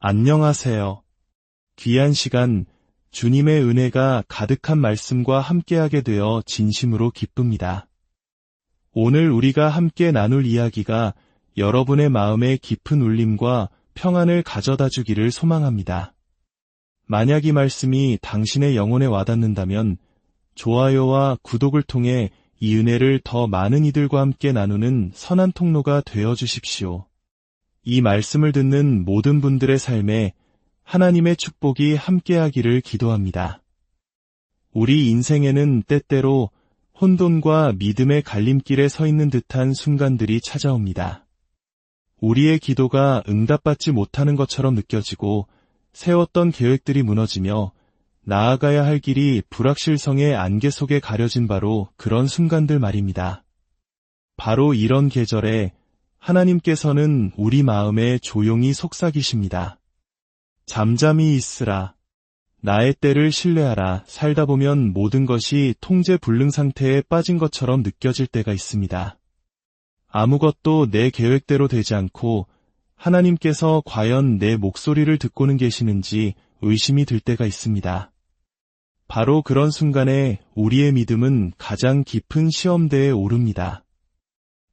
안녕하세요. 귀한 시간, 주님의 은혜가 가득한 말씀과 함께하게 되어 진심으로 기쁩니다. 오늘 우리가 함께 나눌 이야기가 여러분의 마음에 깊은 울림과 평안을 가져다 주기를 소망합니다. 만약 이 말씀이 당신의 영혼에 와닿는다면 좋아요와 구독을 통해 이 은혜를 더 많은 이들과 함께 나누는 선한 통로가 되어 주십시오. 이 말씀을 듣는 모든 분들의 삶에 하나님의 축복이 함께하기를 기도합니다. 우리 인생에는 때때로 혼돈과 믿음의 갈림길에 서 있는 듯한 순간들이 찾아옵니다. 우리의 기도가 응답받지 못하는 것처럼 느껴지고 세웠던 계획들이 무너지며 나아가야 할 길이 불확실성의 안개 속에 가려진 바로 그런 순간들 말입니다. 바로 이런 계절에 하나님께서는 우리 마음에 조용히 속삭이십니다. 잠잠히 있으라. 나의 때를 신뢰하라. 살다 보면 모든 것이 통제 불능 상태에 빠진 것처럼 느껴질 때가 있습니다. 아무것도 내 계획대로 되지 않고 하나님께서 과연 내 목소리를 듣고는 계시는지 의심이 들 때가 있습니다. 바로 그런 순간에 우리의 믿음은 가장 깊은 시험대에 오릅니다.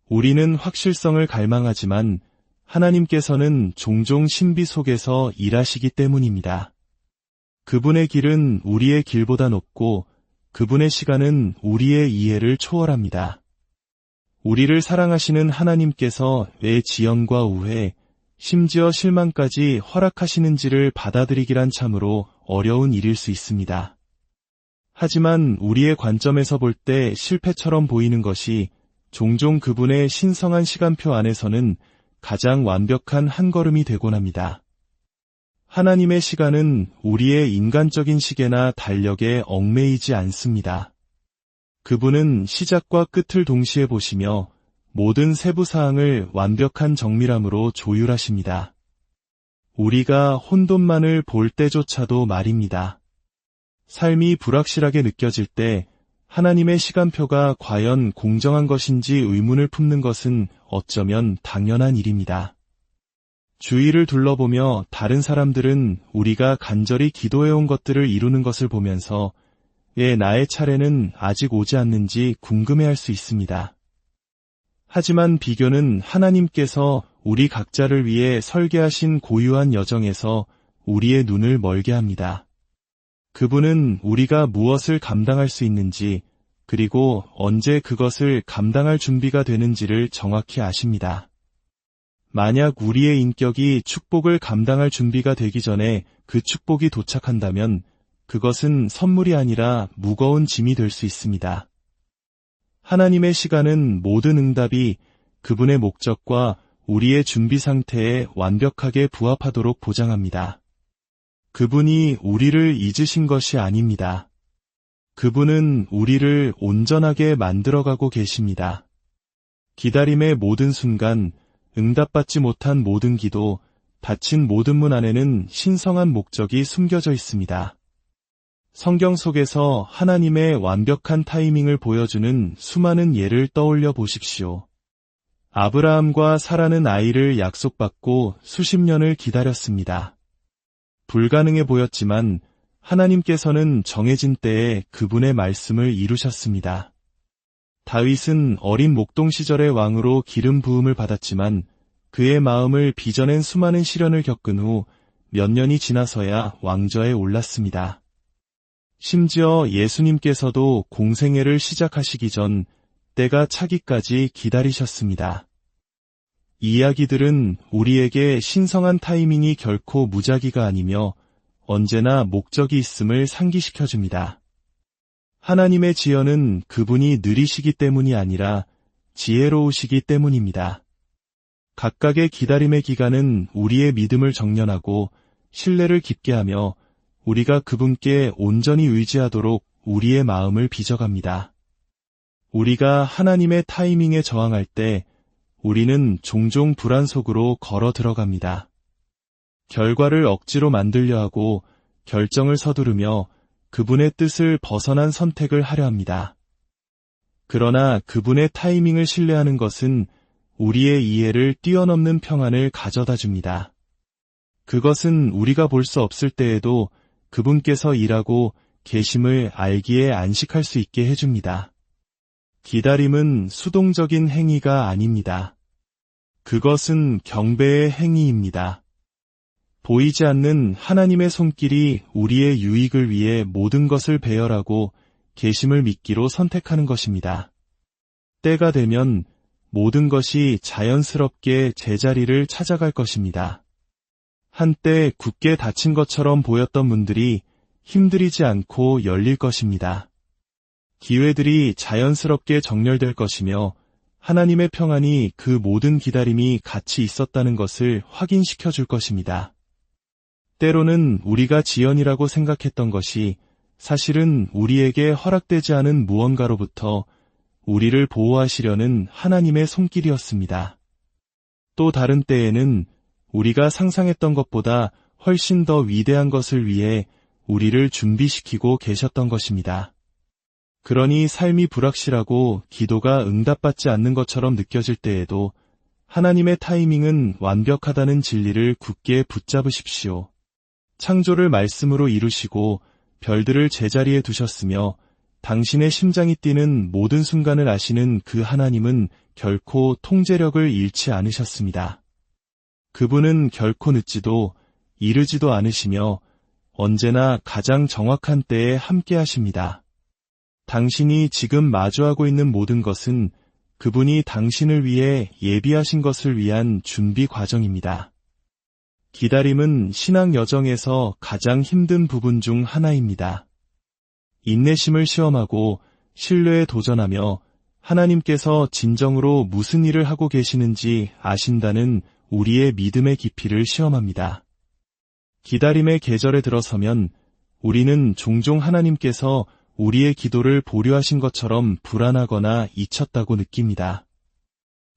우리는 확실성을 갈망하지만 하나님께서는 종종 신비 속에서 일하시기 때문입니다. 그분의 길은 우리의 길보다 높고 그분의 시간은 우리의 이해를 초월합니다. 우리를 사랑하시는 하나님께서 왜 지연과 우회, 심지어 실망까지 허락하시는지를 받아들이기란 참으로 어려운 일일 수 있습니다. 하지만 우리의 관점에서 볼 때 실패처럼 보이는 것이 종종 그분의 신성한 시간표 안에서는 가장 완벽한 한 걸음이 되곤 합니다. 하나님의 시간은 우리의 인간적인 시계나 달력에 얽매이지 않습니다. 그분은 시작과 끝을 동시에 보시며 모든 세부 사항을 완벽한 정밀함으로 조율하십니다. 우리가 혼돈만을 볼 때조차도 말입니다. 삶이 불확실하게 느껴질 때 하나님의 시간표가 과연 공정한 것인지 의문을 품는 것은 어쩌면 당연한 일입니다. 주위를 둘러보며 다른 사람들은 우리가 간절히 기도해온 것들을 이루는 것을 보면서 왜 나의 차례는 아직 오지 않는지 궁금해할 수 있습니다. 하지만 비교는 하나님께서 우리 각자를 위해 설계하신 고유한 여정에서 우리의 눈을 멀게 합니다. 그분은 우리가 무엇을 감당할 수 있는지 그리고 언제 그것을 감당할 준비가 되는지를 정확히 아십니다. 만약 우리의 인격이 축복을 감당할 준비가 되기 전에 그 축복이 도착한다면 그것은 선물이 아니라 무거운 짐이 될 수 있습니다. 하나님의 시간은 모든 응답이 그분의 목적과 우리의 준비 상태에 완벽하게 부합하도록 보장합니다. 그분이 우리를 잊으신 것이 아닙니다. 그분은 우리를 온전하게 만들어가고 계십니다. 기다림의 모든 순간, 응답받지 못한 모든 기도, 닫힌 모든 문 안에는 신성한 목적이 숨겨져 있습니다. 성경 속에서 하나님의 완벽한 타이밍을 보여주는 수많은 예를 떠올려 보십시오. 아브라함과 사라는 아이를 약속받고 수십 년을 기다렸습니다. 불가능해 보였지만 하나님께서는 정해진 때에 그분의 말씀을 이루셨습니다. 다윗은 어린 목동 시절의 왕으로 기름 부음을 받았지만 그의 마음을 빚어낸 수많은 시련을 겪은 후 몇 년이 지나서야 왕좌에 올랐습니다. 심지어 예수님께서도 공생애를 시작하시기 전 때가 차기까지 기다리셨습니다. 이 이야기들은 우리에게 신성한 타이밍이 결코 무작위가 아니며 언제나 목적이 있음을 상기시켜줍니다. 하나님의 지연은 그분이 느리시기 때문이 아니라 지혜로우시기 때문입니다. 각각의 기다림의 기간은 우리의 믿음을 정련하고 신뢰를 깊게 하며 우리가 그분께 온전히 의지하도록 우리의 마음을 빚어갑니다. 우리가 하나님의 타이밍에 저항할 때 우리는 종종 불안 속으로 걸어 들어갑니다. 결과를 억지로 만들려 하고 결정을 서두르며 그분의 뜻을 벗어난 선택을 하려 합니다. 그러나 그분의 타이밍을 신뢰하는 것은 우리의 이해를 뛰어넘는 평안을 가져다 줍니다. 그것은 우리가 볼 수 없을 때에도 그분께서 일하고 계심을 알기에 안식할 수 있게 해줍니다. 기다림은 수동적인 행위가 아닙니다. 그것은 경배의 행위입니다. 보이지 않는 하나님의 손길이 우리의 유익을 위해 모든 것을 배열하고 계심을 믿기로 선택하는 것입니다. 때가 되면 모든 것이 자연스럽게 제자리를 찾아갈 것입니다. 한때 굳게 닫힌 것처럼 보였던 문들이 힘들이지 않고 열릴 것입니다. 기회들이 자연스럽게 정렬될 것이며 하나님의 평안이 그 모든 기다림이 같이 있었다는 것을 확인시켜 줄 것입니다. 때로는 우리가 지연이라고 생각했던 것이 사실은 우리에게 허락되지 않은 무언가로부터 우리를 보호하시려는 하나님의 손길이었습니다. 또 다른 때에는 우리가 상상했던 것보다 훨씬 더 위대한 것을 위해 우리를 준비시키고 계셨던 것입니다. 그러니 삶이 불확실하고 기도가 응답받지 않는 것처럼 느껴질 때에도 하나님의 타이밍은 완벽하다는 진리를 굳게 붙잡으십시오. 창조를 말씀으로 이루시고 별들을 제자리에 두셨으며 당신의 심장이 뛰는 모든 순간을 아시는 그 하나님은 결코 통제력을 잃지 않으셨습니다. 그분은 결코 늦지도 이르지도 않으시며 언제나 가장 정확한 때에 함께 하십니다. 당신이 지금 마주하고 있는 모든 것은 그분이 당신을 위해 예비하신 것을 위한 준비 과정입니다. 기다림은 신앙 여정에서 가장 힘든 부분 중 하나입니다. 인내심을 시험하고 신뢰에 도전하며 하나님께서 진정으로 무슨 일을 하고 계시는지 아신다는 우리의 믿음의 깊이를 시험합니다. 기다림의 계절에 들어서면 우리는 종종 하나님께서 우리의 기도를 보류하신 것처럼 불안하거나 잊혔다고 느낍니다.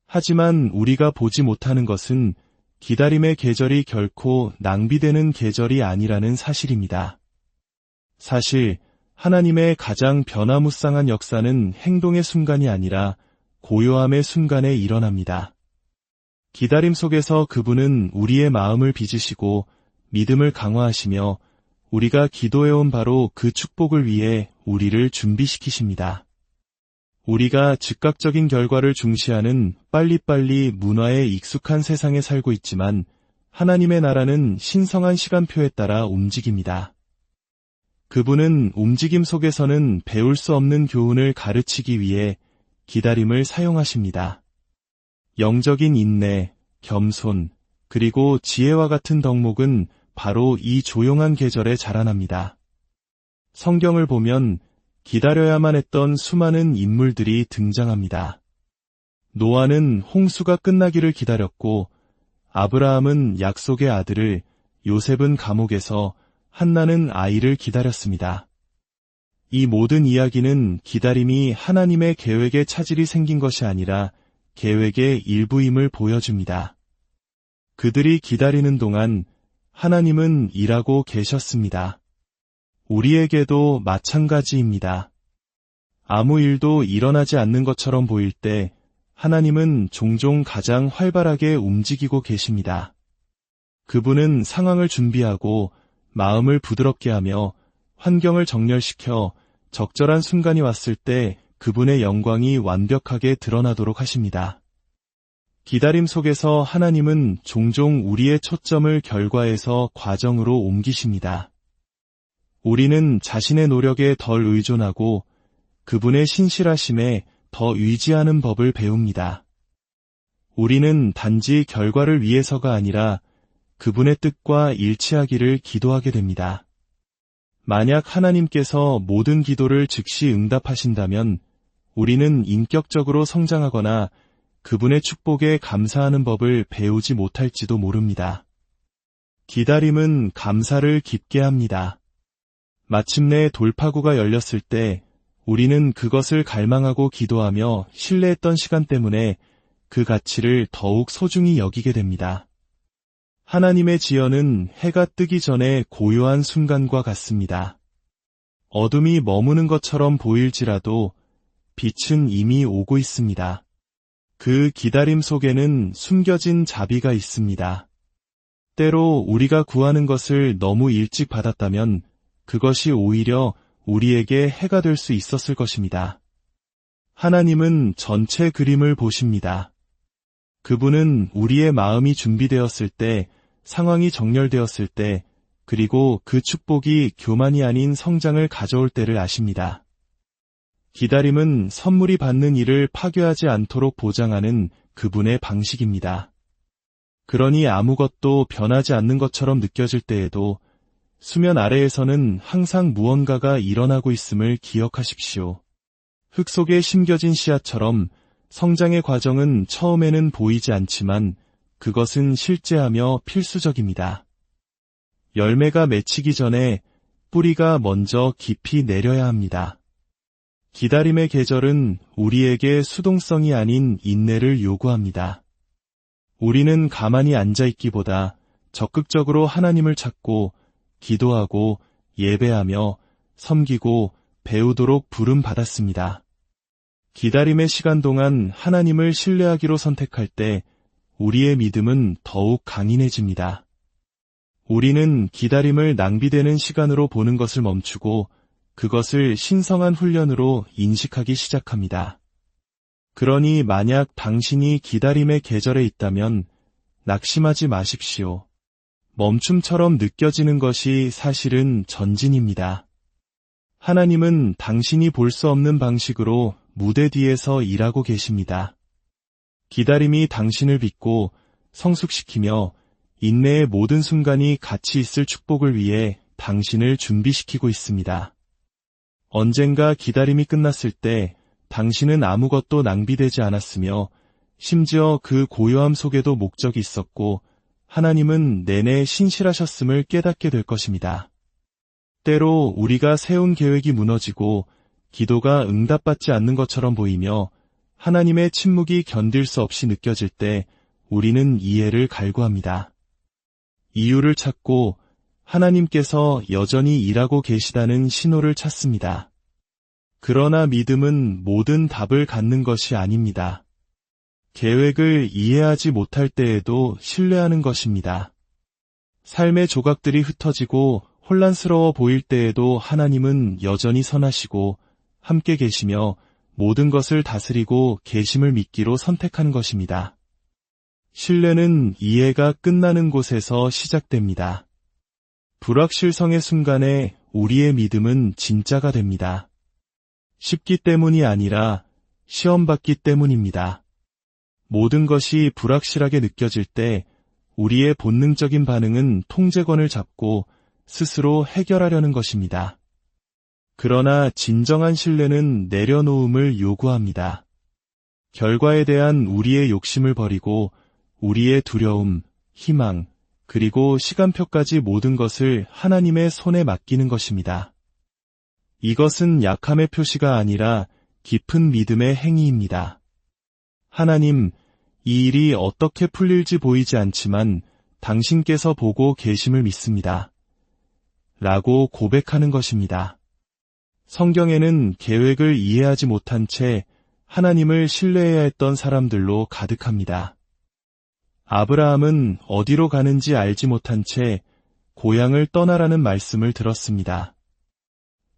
하지만 우리가 보지 못하는 것은 기다림의 계절이 결코 낭비되는 계절이 아니라는 사실입니다. 사실 하나님의 가장 변화무쌍한 역사는 행동의 순간이 아니라 고요함의 순간에 일어납니다. 기다림 속에서 그분은 우리의 마음을 빚으시고 믿음을 강화하시며 우리가 기도해온 바로 그 축복을 위해 우리를 준비시키십니다. 우리가 즉각적인 결과를 중시하는 빨리빨리 문화에 익숙한 세상에 살고 있지만 하나님의 나라는 신성한 시간표에 따라 움직입니다. 그분은 움직임 속에서는 배울 수 없는 교훈을 가르치기 위해 기다림을 사용하십니다. 영적인 인내, 겸손, 그리고 지혜와 같은 덕목은 바로 이 조용한 계절에 자라납니다. 성경을 보면 기다려야만 했던 수많은 인물들이 등장합니다. 노아는 홍수가 끝나기를 기다렸고 아브라함은 약속의 아들을, 요셉은 감옥에서, 한나는 아이를 기다렸습니다. 이 모든 이야기는 기다림이 하나님의 계획에 차질이 생긴 것이 아니라 계획의 일부임을 보여줍니다. 그들이 기다리는 동안 하나님은 일하고 계셨습니다. 우리에게도 마찬가지입니다. 아무 일도 일어나지 않는 것처럼 보일 때 하나님은 종종 가장 활발하게 움직이고 계십니다. 그분은 상황을 준비하고 마음을 부드럽게 하며 환경을 정렬시켜 적절한 순간이 왔을 때 그분의 영광이 완벽하게 드러나도록 하십니다. 기다림 속에서 하나님은 종종 우리의 초점을 결과에서 과정으로 옮기십니다. 우리는 자신의 노력에 덜 의존하고 그분의 신실하심에 더 의지하는 법을 배웁니다. 우리는 단지 결과를 위해서가 아니라 그분의 뜻과 일치하기를 기도하게 됩니다. 만약 하나님께서 모든 기도를 즉시 응답하신다면 우리는 인격적으로 성장하거나 그분의 축복에 감사하는 법을 배우지 못할지도 모릅니다. 기다림은 감사를 깊게 합니다. 마침내 돌파구가 열렸을 때 우리는 그것을 갈망하고 기도하며 신뢰했던 시간 때문에 그 가치를 더욱 소중히 여기게 됩니다. 하나님의 지연은 해가 뜨기 전에 고요한 순간과 같습니다. 어둠이 머무는 것처럼 보일지라도 빛은 이미 오고 있습니다. 그 기다림 속에는 숨겨진 자비가 있습니다. 때로 우리가 구하는 것을 너무 일찍 받았다면 그것이 오히려 우리에게 해가 될 수 있었을 것입니다. 하나님은 전체 그림을 보십니다. 그분은 우리의 마음이 준비되었을 때, 상황이 정렬되었을 때, 그리고 그 축복이 교만이 아닌 성장을 가져올 때를 아십니다. 기다림은 선물이 받는 일을 파괴하지 않도록 보장하는 그분의 방식입니다. 그러니 아무것도 변하지 않는 것처럼 느껴질 때에도 수면 아래에서는 항상 무언가가 일어나고 있음을 기억하십시오. 흙 속에 심겨진 씨앗처럼 성장의 과정은 처음에는 보이지 않지만 그것은 실제하며 필수적입니다. 열매가 맺히기 전에 뿌리가 먼저 깊이 내려야 합니다. 기다림의 계절은 우리에게 수동성이 아닌 인내를 요구합니다. 우리는 가만히 앉아있기보다 적극적으로 하나님을 찾고 기도하고 예배하며 섬기고 배우도록 부름받았습니다. 기다림의 시간 동안 하나님을 신뢰하기로 선택할 때 우리의 믿음은 더욱 강인해집니다. 우리는 기다림을 낭비되는 시간으로 보는 것을 멈추고 그것을 신성한 훈련으로 인식하기 시작합니다. 그러니 만약 당신이 기다림의 계절에 있다면 낙심하지 마십시오. 멈춤처럼 느껴지는 것이 사실은 전진입니다. 하나님은 당신이 볼 수 없는 방식으로 무대 뒤에서 일하고 계십니다. 기다림이 당신을 빚고 성숙시키며 인내의 모든 순간이 같이 있을 축복을 위해 당신을 준비시키고 있습니다. 언젠가 기다림이 끝났을 때 당신은 아무것도 낭비되지 않았으며 심지어 그 고요함 속에도 목적이 있었고 하나님은 내내 신실하셨음을 깨닫게 될 것입니다. 때로 우리가 세운 계획이 무너지고 기도가 응답받지 않는 것처럼 보이며 하나님의 침묵이 견딜 수 없이 느껴질 때 우리는 이해를 갈구합니다. 이유를 찾고 하나님께서 여전히 일하고 계시다는 신호를 찾습니다. 그러나 믿음은 모든 답을 갖는 것이 아닙니다. 계획을 이해하지 못할 때에도 신뢰하는 것입니다. 삶의 조각들이 흩어지고 혼란스러워 보일 때에도 하나님은 여전히 선하시고 함께 계시며 모든 것을 다스리고 계심을 믿기로 선택하는 것입니다. 신뢰는 이해가 끝나는 곳에서 시작됩니다. 불확실성의 순간에 우리의 믿음은 진짜가 됩니다. 쉽기 때문이 아니라 시험받기 때문입니다. 모든 것이 불확실하게 느껴질 때 우리의 본능적인 반응은 통제권을 잡고 스스로 해결하려는 것입니다. 그러나 진정한 신뢰는 내려놓음을 요구합니다. 결과에 대한 우리의 욕심을 버리고 우리의 두려움, 희망, 그리고 시간표까지 모든 것을 하나님의 손에 맡기는 것입니다. 이것은 약함의 표시가 아니라 깊은 믿음의 행위입니다. 하나님, 이 일이 어떻게 풀릴지 보이지 않지만 당신께서 보고 계심을 믿습니다. 라고 고백하는 것입니다. 성경에는 계획을 이해하지 못한 채 하나님을 신뢰해야 했던 사람들로 가득합니다. 아브라함은 어디로 가는지 알지 못한 채 고향을 떠나라는 말씀을 들었습니다.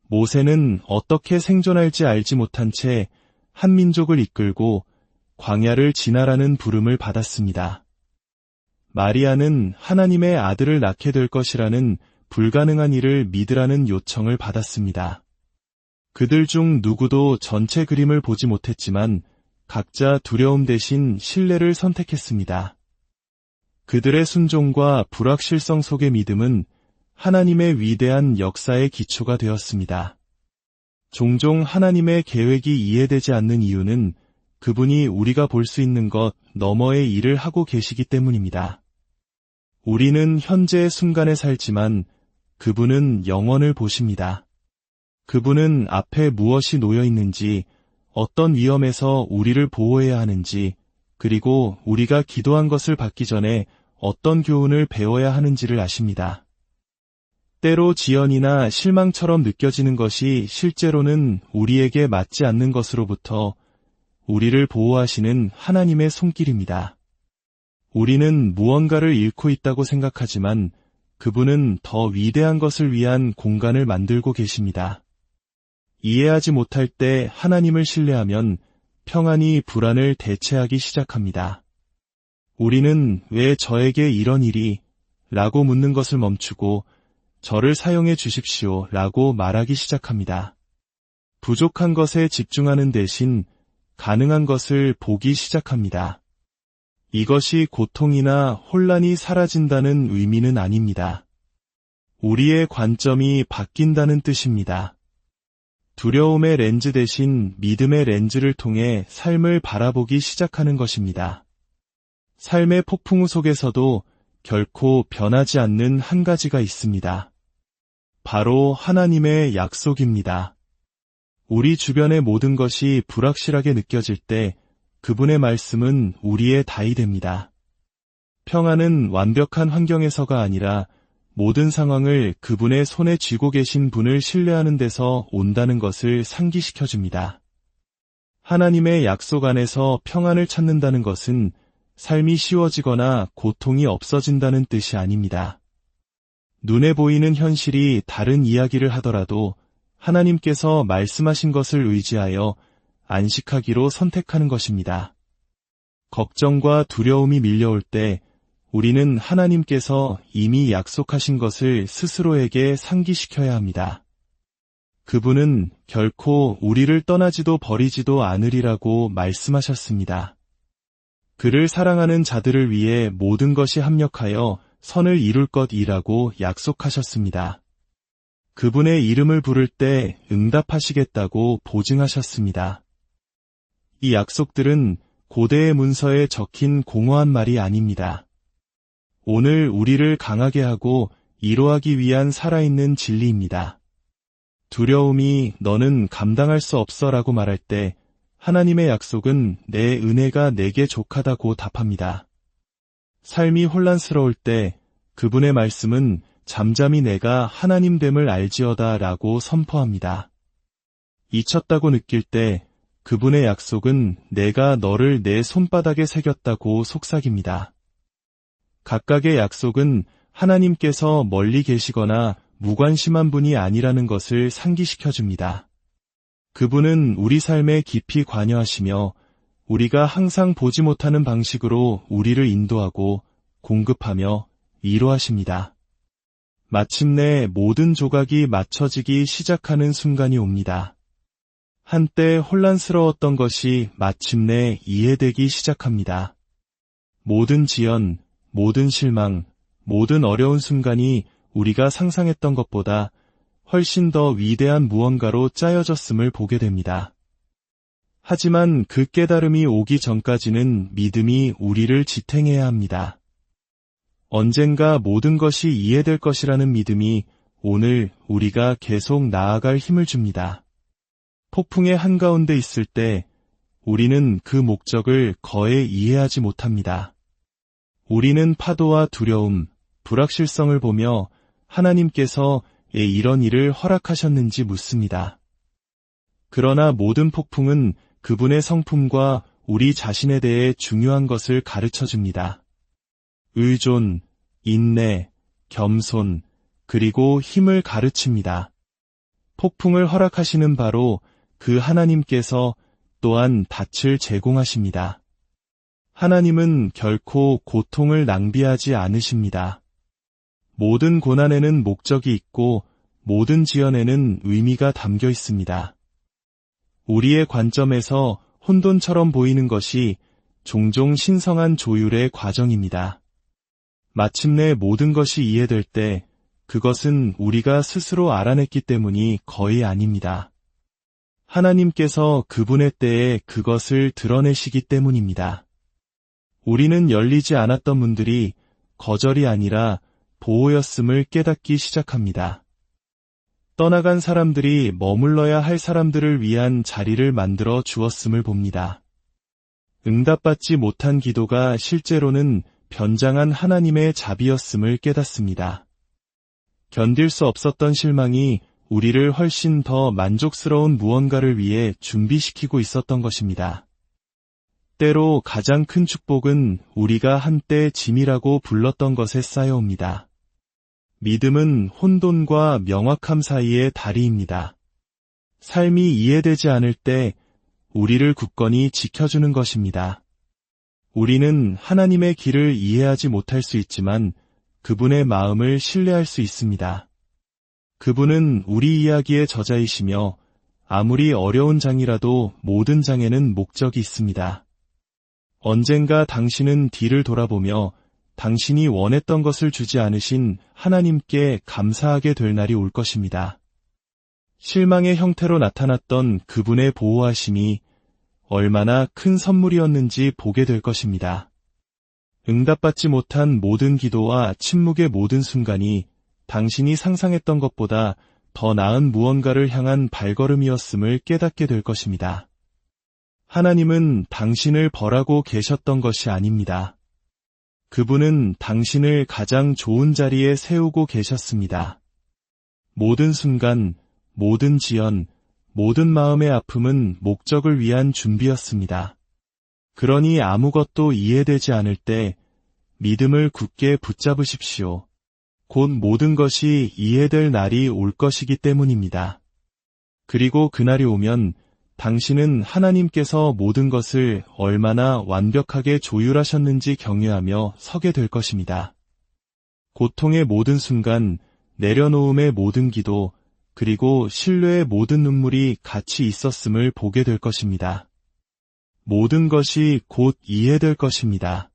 모세는 어떻게 생존할지 알지 못한 채 한 민족을 이끌고 광야를 지나라는 부름을 받았습니다. 마리아는 하나님의 아들을 낳게 될 것이라는 불가능한 일을 믿으라는 요청을 받았습니다. 그들 중 누구도 전체 그림을 보지 못했지만 각자 두려움 대신 신뢰를 선택했습니다. 그들의 순종과 불확실성 속의 믿음은 하나님의 위대한 역사의 기초가 되었습니다. 종종 하나님의 계획이 이해되지 않는 이유는 그분이 우리가 볼 수 있는 것 너머의 일을 하고 계시기 때문입니다. 우리는 현재의 순간에 살지만 그분은 영원을 보십니다. 그분은 앞에 무엇이 놓여 있는지, 어떤 위험에서 우리를 보호해야 하는지, 그리고 우리가 기도한 것을 받기 전에 어떤 교훈을 배워야 하는지를 아십니다. 때로 지연이나 실망처럼 느껴지는 것이 실제로는 우리에게 맞지 않는 것으로부터 우리를 보호하시는 하나님의 손길입니다. 우리는 무언가를 잃고 있다고 생각하지만 그분은 더 위대한 것을 위한 공간을 만들고 계십니다. 이해하지 못할 때 하나님을 신뢰하면 평안이 불안을 대체하기 시작합니다. 우리는 왜 저에게 이런 일이? 라고 묻는 것을 멈추고 저를 사용해 주십시오 라고 말하기 시작합니다. 부족한 것에 집중하는 대신 가능한 것을 보기 시작합니다. 이것이 고통이나 혼란이 사라진다는 의미는 아닙니다. 우리의 관점이 바뀐다는 뜻입니다. 두려움의 렌즈 대신 믿음의 렌즈를 통해 삶을 바라보기 시작하는 것입니다. 삶의 폭풍우 속에서도 결코 변하지 않는 한 가지가 있습니다. 바로 하나님의 약속입니다. 우리 주변의 모든 것이 불확실하게 느껴질 때 그분의 말씀은 우리의 답이 됩니다. 평안은 완벽한 환경에서가 아니라 모든 상황을 그분의 손에 쥐고 계신 분을 신뢰하는 데서 온다는 것을 상기시켜줍니다. 하나님의 약속 안에서 평안을 찾는다는 것은 삶이 쉬워지거나 고통이 없어진다는 뜻이 아닙니다. 눈에 보이는 현실이 다른 이야기를 하더라도 하나님께서 말씀하신 것을 의지하여 안식하기로 선택하는 것입니다. 걱정과 두려움이 밀려올 때 우리는 하나님께서 이미 약속하신 것을 스스로에게 상기시켜야 합니다. 그분은 결코 우리를 떠나지도 버리지도 않으리라고 말씀하셨습니다. 그를 사랑하는 자들을 위해 모든 것이 합력하여 선을 이룰 것이라고 약속하셨습니다. 그분의 이름을 부를 때 응답하시겠다고 보증하셨습니다. 이 약속들은 고대의 문서에 적힌 공허한 말이 아닙니다. 오늘 우리를 강하게 하고 위로하기 위한 살아있는 진리입니다. 두려움이 너는 감당할 수 없어 라고 말할 때 하나님의 약속은 내 은혜가 내게 족하다고 답합니다. 삶이 혼란스러울 때 그분의 말씀은 잠잠히 내가 하나님됨을 알지어다 라고 선포합니다. 잊혔다고 느낄 때 그분의 약속은 내가 너를 내 손바닥에 새겼다고 속삭입니다. 각각의 약속은 하나님께서 멀리 계시거나 무관심한 분이 아니라는 것을 상기시켜줍니다. 그분은 우리 삶에 깊이 관여하시며 우리가 항상 보지 못하는 방식으로 우리를 인도하고 공급하며 위로하십니다. 마침내 모든 조각이 맞춰지기 시작하는 순간이 옵니다. 한때 혼란스러웠던 것이 마침내 이해되기 시작합니다. 모든 지연, 모든 실망, 모든 어려운 순간이 우리가 상상했던 것보다 훨씬 더 위대한 무언가로 짜여졌음을 보게 됩니다. 하지만 그 깨달음이 오기 전까지는 믿음이 우리를 지탱해야 합니다. 언젠가 모든 것이 이해될 것이라는 믿음이 오늘 우리가 계속 나아갈 힘을 줍니다. 폭풍의 한가운데 있을 때 우리는 그 목적을 거의 이해하지 못합니다. 우리는 파도와 두려움, 불확실성을 보며 하나님께서 왜 이런 일을 허락하셨는지 묻습니다. 그러나 모든 폭풍은 그분의 성품과 우리 자신에 대해 중요한 것을 가르쳐줍니다. 의존, 인내, 겸손, 그리고 힘을 가르칩니다. 폭풍을 허락하시는 바로 그 하나님께서 또한 닻을 제공하십니다. 하나님은 결코 고통을 낭비하지 않으십니다. 모든 고난에는 목적이 있고 모든 지연에는 의미가 담겨 있습니다. 우리의 관점에서 혼돈처럼 보이는 것이 종종 신성한 조율의 과정입니다. 마침내 모든 것이 이해될 때 그것은 우리가 스스로 알아냈기 때문이 거의 아닙니다. 하나님께서 그분의 때에 그것을 드러내시기 때문입니다. 우리는 열리지 않았던 문들이 거절이 아니라 보호였음을 깨닫기 시작합니다. 떠나간 사람들이 머물러야 할 사람들을 위한 자리를 만들어 주었음을 봅니다. 응답받지 못한 기도가 실제로는 변장한 하나님의 자비였음을 깨닫습니다. 견딜 수 없었던 실망이 우리를 훨씬 더 만족스러운 무언가를 위해 준비시키고 있었던 것입니다. 때로 가장 큰 축복은 우리가 한때 짐이라고 불렀던 것에 쌓여옵니다. 믿음은 혼돈과 명확함 사이의 다리입니다. 삶이 이해되지 않을 때 우리를 굳건히 지켜주는 것입니다. 우리는 하나님의 길을 이해하지 못할 수 있지만 그분의 마음을 신뢰할 수 있습니다. 그분은 우리 이야기의 저자이시며 아무리 어려운 장이라도 모든 장에는 목적이 있습니다. 언젠가 당신은 뒤를 돌아보며 당신이 원했던 것을 주지 않으신 하나님께 감사하게 될 날이 올 것입니다. 실망의 형태로 나타났던 그분의 보호하심이 얼마나 큰 선물이었는지 보게 될 것입니다. 응답받지 못한 모든 기도와 침묵의 모든 순간이 당신이 상상했던 것보다 더 나은 무언가를 향한 발걸음이었음을 깨닫게 될 것입니다. 하나님은 당신을 벌하고 계셨던 것이 아닙니다. 그분은 당신을 가장 좋은 자리에 세우고 계셨습니다. 모든 순간, 모든 지연, 모든 마음의 아픔은 목적을 위한 준비였습니다. 그러니 아무것도 이해되지 않을 때 믿음을 굳게 붙잡으십시오. 곧 모든 것이 이해될 날이 올 것이기 때문입니다. 그리고 그날이 오면 당신은 하나님께서 모든 것을 얼마나 완벽하게 조율하셨는지 경외하며 서게 될 것입니다. 고통의 모든 순간, 내려놓음의 모든 기도, 그리고 신뢰의 모든 눈물이 같이 있었음을 보게 될 것입니다. 모든 것이 곧 이해될 것입니다.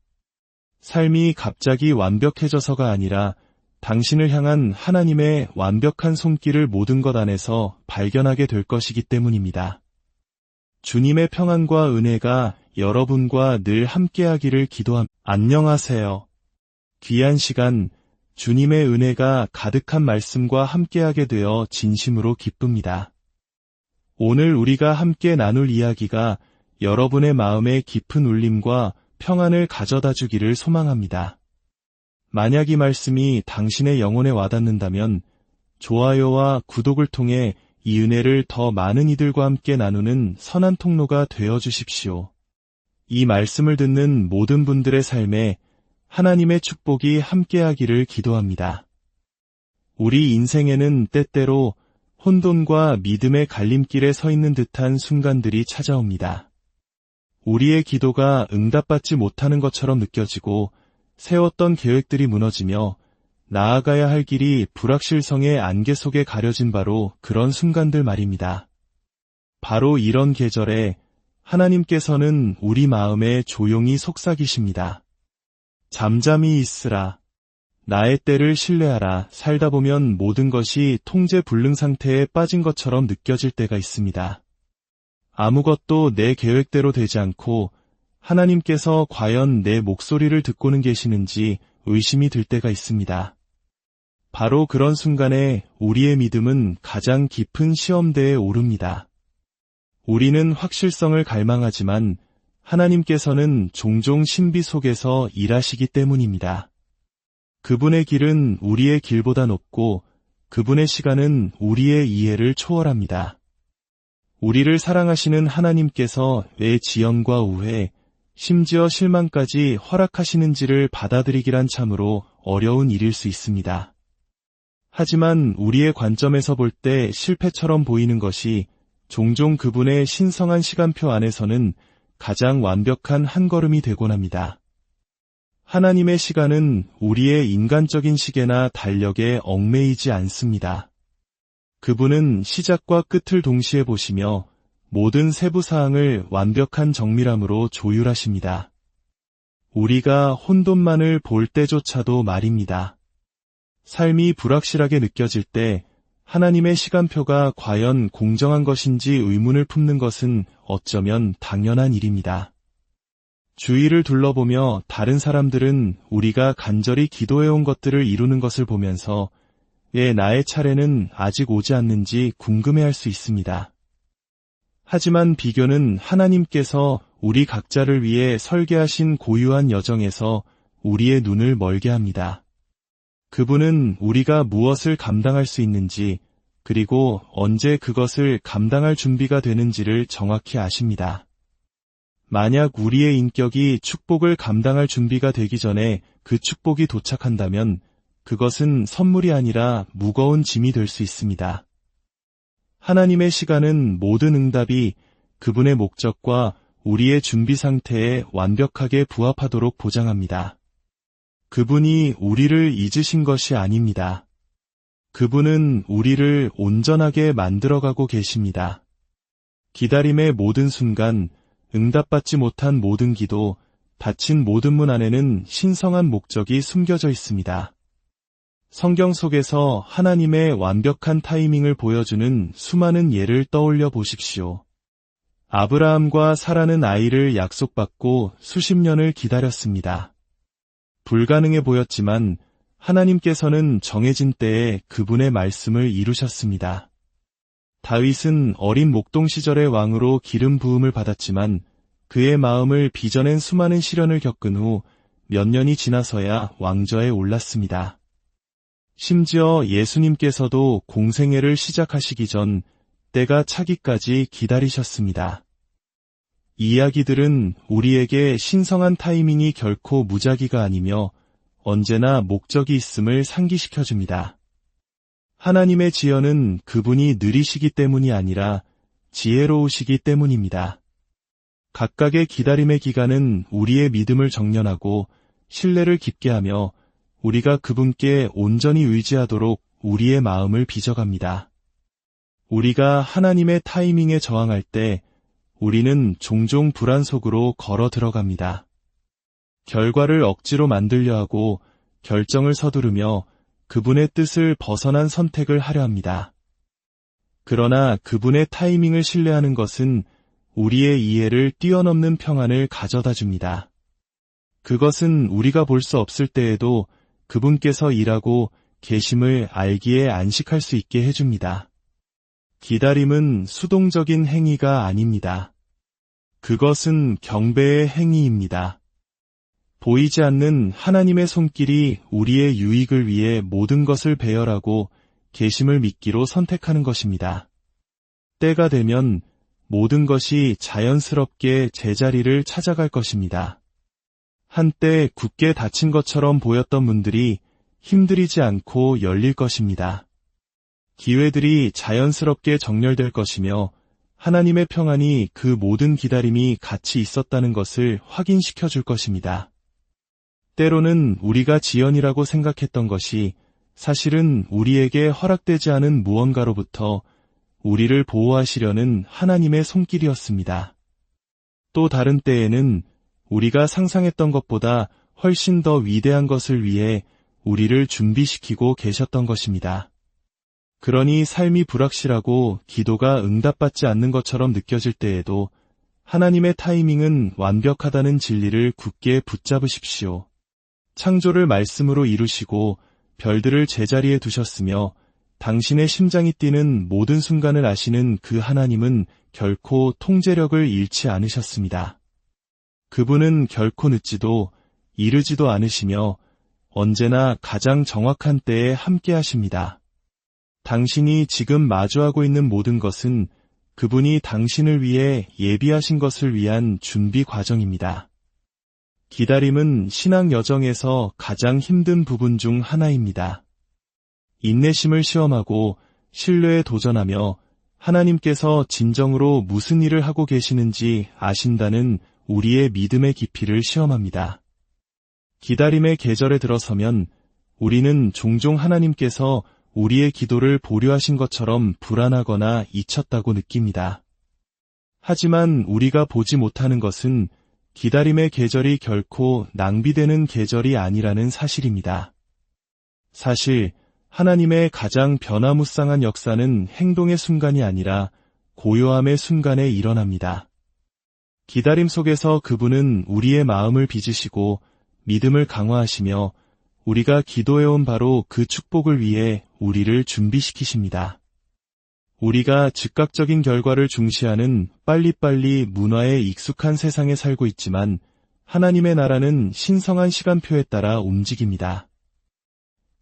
삶이 갑자기 완벽해져서가 아니라 당신을 향한 하나님의 완벽한 손길을 모든 것 안에서 발견하게 될 것이기 때문입니다. 주님의 평안과 은혜가 여러분과 늘 함께하기를 기도합니다. 안녕하세요. 귀한 시간, 주님의 은혜가 가득한 말씀과 함께하게 되어 진심으로 기쁩니다. 오늘 우리가 함께 나눌 이야기가 여러분의 마음에 깊은 울림과 평안을 가져다 주기를 소망합니다. 만약 이 말씀이 당신의 영혼에 와닿는다면 좋아요와 구독을 통해 이 은혜를 더 많은 이들과 함께 나누는 선한 통로가 되어 주십시오. 이 말씀을 듣는 모든 분들의 삶에 하나님의 축복이 함께하기를 기도합니다. 우리 인생에는 때때로 혼돈과 믿음의 갈림길에 서 있는 듯한 순간들이 찾아옵니다. 우리의 기도가 응답받지 못하는 것처럼 느껴지고 세웠던 계획들이 무너지며 나아가야 할 길이 불확실성의 안개 속에 가려진 바로 그런 순간들 말입니다. 바로 이런 계절에 하나님께서는 우리 마음에 조용히 속삭이십니다. 잠잠히 있으라. 나의 때를 신뢰하라. 살다 보면 모든 것이 통제 불능 상태에 빠진 것처럼 느껴질 때가 있습니다. 아무것도 내 계획대로 되지 않고 하나님께서 과연 내 목소리를 듣고는 계시는지 의심이 들 때가 있습니다. 바로 그런 순간에 우리의 믿음은 가장 깊은 시험대에 오릅니다. 우리는 확실성을 갈망하지만 하나님께서는 종종 신비 속에서 일하시기 때문입니다. 그분의 길은 우리의 길보다 높고 그분의 시간은 우리의 이해를 초월합니다. 우리를 사랑하시는 하나님께서 왜 지연과 우회, 심지어 실망까지 허락하시는지를 받아들이기란 참으로 어려운 일일 수 있습니다. 하지만 우리의 관점에서 볼 때 실패처럼 보이는 것이 종종 그분의 신성한 시간표 안에서는 가장 완벽한 한 걸음이 되곤 합니다. 하나님의 시간은 우리의 인간적인 시계나 달력에 얽매이지 않습니다. 그분은 시작과 끝을 동시에 보시며 모든 세부 사항을 완벽한 정밀함으로 조율하십니다. 우리가 혼돈만을 볼 때조차도 말입니다. 삶이 불확실하게 느껴질 때 하나님의 시간표가 과연 공정한 것인지 의문을 품는 것은 어쩌면 당연한 일입니다. 주위를 둘러보며 다른 사람들은 우리가 간절히 기도해온 것들을 이루는 것을 보면서 왜 나의 차례는 아직 오지 않는지 궁금해할 수 있습니다. 하지만 비교는 하나님께서 우리 각자를 위해 설계하신 고유한 여정에서 우리의 눈을 멀게 합니다. 그분은 우리가 무엇을 감당할 수 있는지 그리고 언제 그것을 감당할 준비가 되는지를 정확히 아십니다. 만약 우리의 인격이 축복을 감당할 준비가 되기 전에 그 축복이 도착한다면 그것은 선물이 아니라 무거운 짐이 될 수 있습니다. 하나님의 시간은 모든 응답이 그분의 목적과 우리의 준비 상태에 완벽하게 부합하도록 보장합니다. 그분이 우리를 잊으신 것이 아닙니다. 그분은 우리를 온전하게 만들어가고 계십니다. 기다림의 모든 순간, 응답받지 못한 모든 기도, 닫힌 모든 문 안에는 신성한 목적이 숨겨져 있습니다. 성경 속에서 하나님의 완벽한 타이밍을 보여주는 수많은 예를 떠올려 보십시오. 아브라함과 사라는 아이를 약속받고 수십 년을 기다렸습니다. 불가능해 보였지만 하나님께서는 정해진 때에 그분의 말씀을 이루셨습니다. 다윗은 어린 목동 시절의 왕으로 기름 부음을 받았지만 그의 마음을 빚어낸 수많은 시련을 겪은 후 몇 년이 지나서야 왕좌에 올랐습니다. 심지어 예수님께서도 공생애를 시작하시기 전 때가 차기까지 기다리셨습니다. 이 이야기들은 우리에게 신성한 타이밍이 결코 무작위가 아니며 언제나 목적이 있음을 상기시켜줍니다. 하나님의 지연은 그분이 느리시기 때문이 아니라 지혜로우시기 때문입니다. 각각의 기다림의 기간은 우리의 믿음을 정련하고 신뢰를 깊게 하며 우리가 그분께 온전히 의지하도록 우리의 마음을 빚어갑니다. 우리가 하나님의 타이밍에 저항할 때 우리는 종종 불안 속으로 걸어 들어갑니다. 결과를 억지로 만들려 하고 결정을 서두르며 그분의 뜻을 벗어난 선택을 하려 합니다. 그러나 그분의 타이밍을 신뢰하는 것은 우리의 이해를 뛰어넘는 평안을 가져다 줍니다. 그것은 우리가 볼 수 없을 때에도 그분께서 일하고 계심을 알기에 안식할 수 있게 해줍니다. 기다림은 수동적인 행위가 아닙니다. 그것은 경배의 행위입니다. 보이지 않는 하나님의 손길이 우리의 유익을 위해 모든 것을 배열하고 계심을 믿기로 선택하는 것입니다. 때가 되면 모든 것이 자연스럽게 제자리를 찾아갈 것입니다. 한때 굳게 닫힌 것처럼 보였던 문들이 힘들이지 않고 열릴 것입니다. 기회들이 자연스럽게 정렬될 것이며 하나님의 평안이 그 모든 기다림이 같이 있었다는 것을 확인시켜 줄 것입니다. 때로는 우리가 지연이라고 생각했던 것이 사실은 우리에게 허락되지 않은 무언가로부터 우리를 보호하시려는 하나님의 손길이었습니다. 또 다른 때에는 우리가 상상했던 것보다 훨씬 더 위대한 것을 위해 우리를 준비시키고 계셨던 것입니다. 그러니 삶이 불확실하고 기도가 응답받지 않는 것처럼 느껴질 때에도 하나님의 타이밍은 완벽하다는 진리를 굳게 붙잡으십시오. 창조를 말씀으로 이루시고 별들을 제자리에 두셨으며 당신의 심장이 뛰는 모든 순간을 아시는 그 하나님은 결코 통제력을 잃지 않으셨습니다. 그분은 결코 늦지도 이르지도 않으시며 언제나 가장 정확한 때에 함께 하십니다. 당신이 지금 마주하고 있는 모든 것은 그분이 당신을 위해 예비하신 것을 위한 준비 과정입니다. 기다림은 신앙 여정에서 가장 힘든 부분 중 하나입니다. 인내심을 시험하고 신뢰에 도전하며 하나님께서 진정으로 무슨 일을 하고 계시는지 아신다는 우리의 믿음의 깊이를 시험합니다. 기다림의 계절에 들어서면 우리는 종종 하나님께서 우리의 기도를 보류하신 것처럼 불안하거나 잊혔다고 느낍니다. 하지만 우리가 보지 못하는 것은 기다림의 계절이 결코 낭비되는 계절이 아니라는 사실입니다. 사실 하나님의 가장 변화무쌍한 역사는 행동의 순간이 아니라 고요함의 순간에 일어납니다. 기다림 속에서 그분은 우리의 마음을 빚으시고 믿음을 강화하시며 우리가 기도해온 바로 그 축복을 위해 우리를 준비시키십니다. 우리가 즉각적인 결과를 중시하는 빨리빨리 문화에 익숙한 세상에 살고 있지만 하나님의 나라는 신성한 시간표에 따라 움직입니다.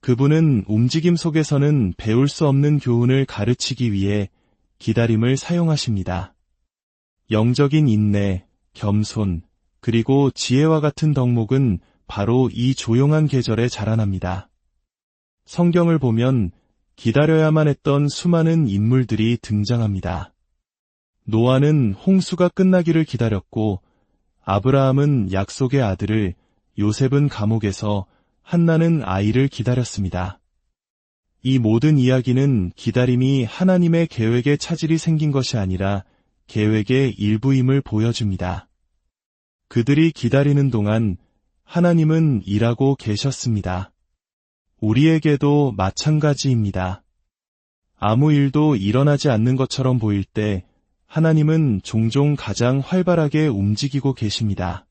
그분은 움직임 속에서는 배울 수 없는 교훈을 가르치기 위해 기다림을 사용하십니다. 영적인 인내, 겸손, 그리고 지혜와 같은 덕목은 바로 이 조용한 계절에 자라납니다. 성경을 보면 기다려야만 했던 수많은 인물들이 등장합니다. 노아는 홍수가 끝나기를 기다렸고, 아브라함은 약속의 아들을, 요셉은 감옥에서, 한나는 아이를 기다렸습니다. 이 모든 이야기는 기다림이 하나님의 계획에 차질이 생긴 것이 아니라 계획의 일부임을 보여줍니다. 그들이 기다리는 동안 하나님은 일하고 계셨습니다. 우리에게도 마찬가지입니다. 아무 일도 일어나지 않는 것처럼 보일 때 하나님은 종종 가장 활발하게 움직이고 계십니다.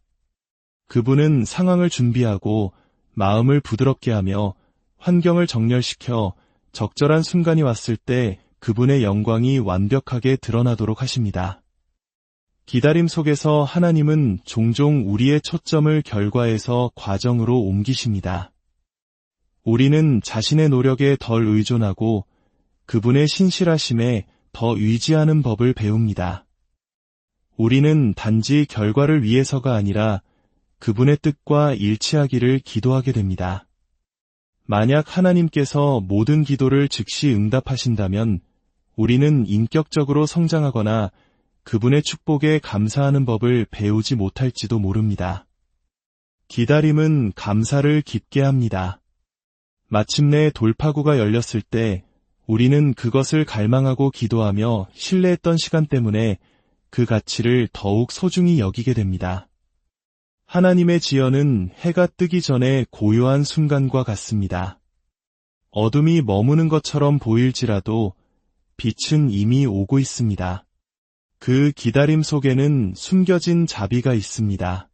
그분은 상황을 준비하고 마음을 부드럽게 하며 환경을 정렬시켜 적절한 순간이 왔을 때 그분의 영광이 완벽하게 드러나도록 하십니다. 기다림 속에서 하나님은 종종 우리의 초점을 결과에서 과정으로 옮기십니다. 우리는 자신의 노력에 덜 의존하고 그분의 신실하심에 더 의지하는 법을 배웁니다. 우리는 단지 결과를 위해서가 아니라 그분의 뜻과 일치하기를 기도하게 됩니다. 만약 하나님께서 모든 기도를 즉시 응답하신다면 우리는 인격적으로 성장하거나 그분의 축복에 감사하는 법을 배우지 못할지도 모릅니다. 기다림은 감사를 깊게 합니다. 마침내 돌파구가 열렸을 때 우리는 그것을 갈망하고 기도하며 신뢰했던 시간 때문에 그 가치를 더욱 소중히 여기게 됩니다. 하나님의 지연은 해가 뜨기 전에 고요한 순간과 같습니다. 어둠이 머무는 것처럼 보일지라도 빛은 이미 오고 있습니다. 그 기다림 속에는 숨겨진 자비가 있습니다.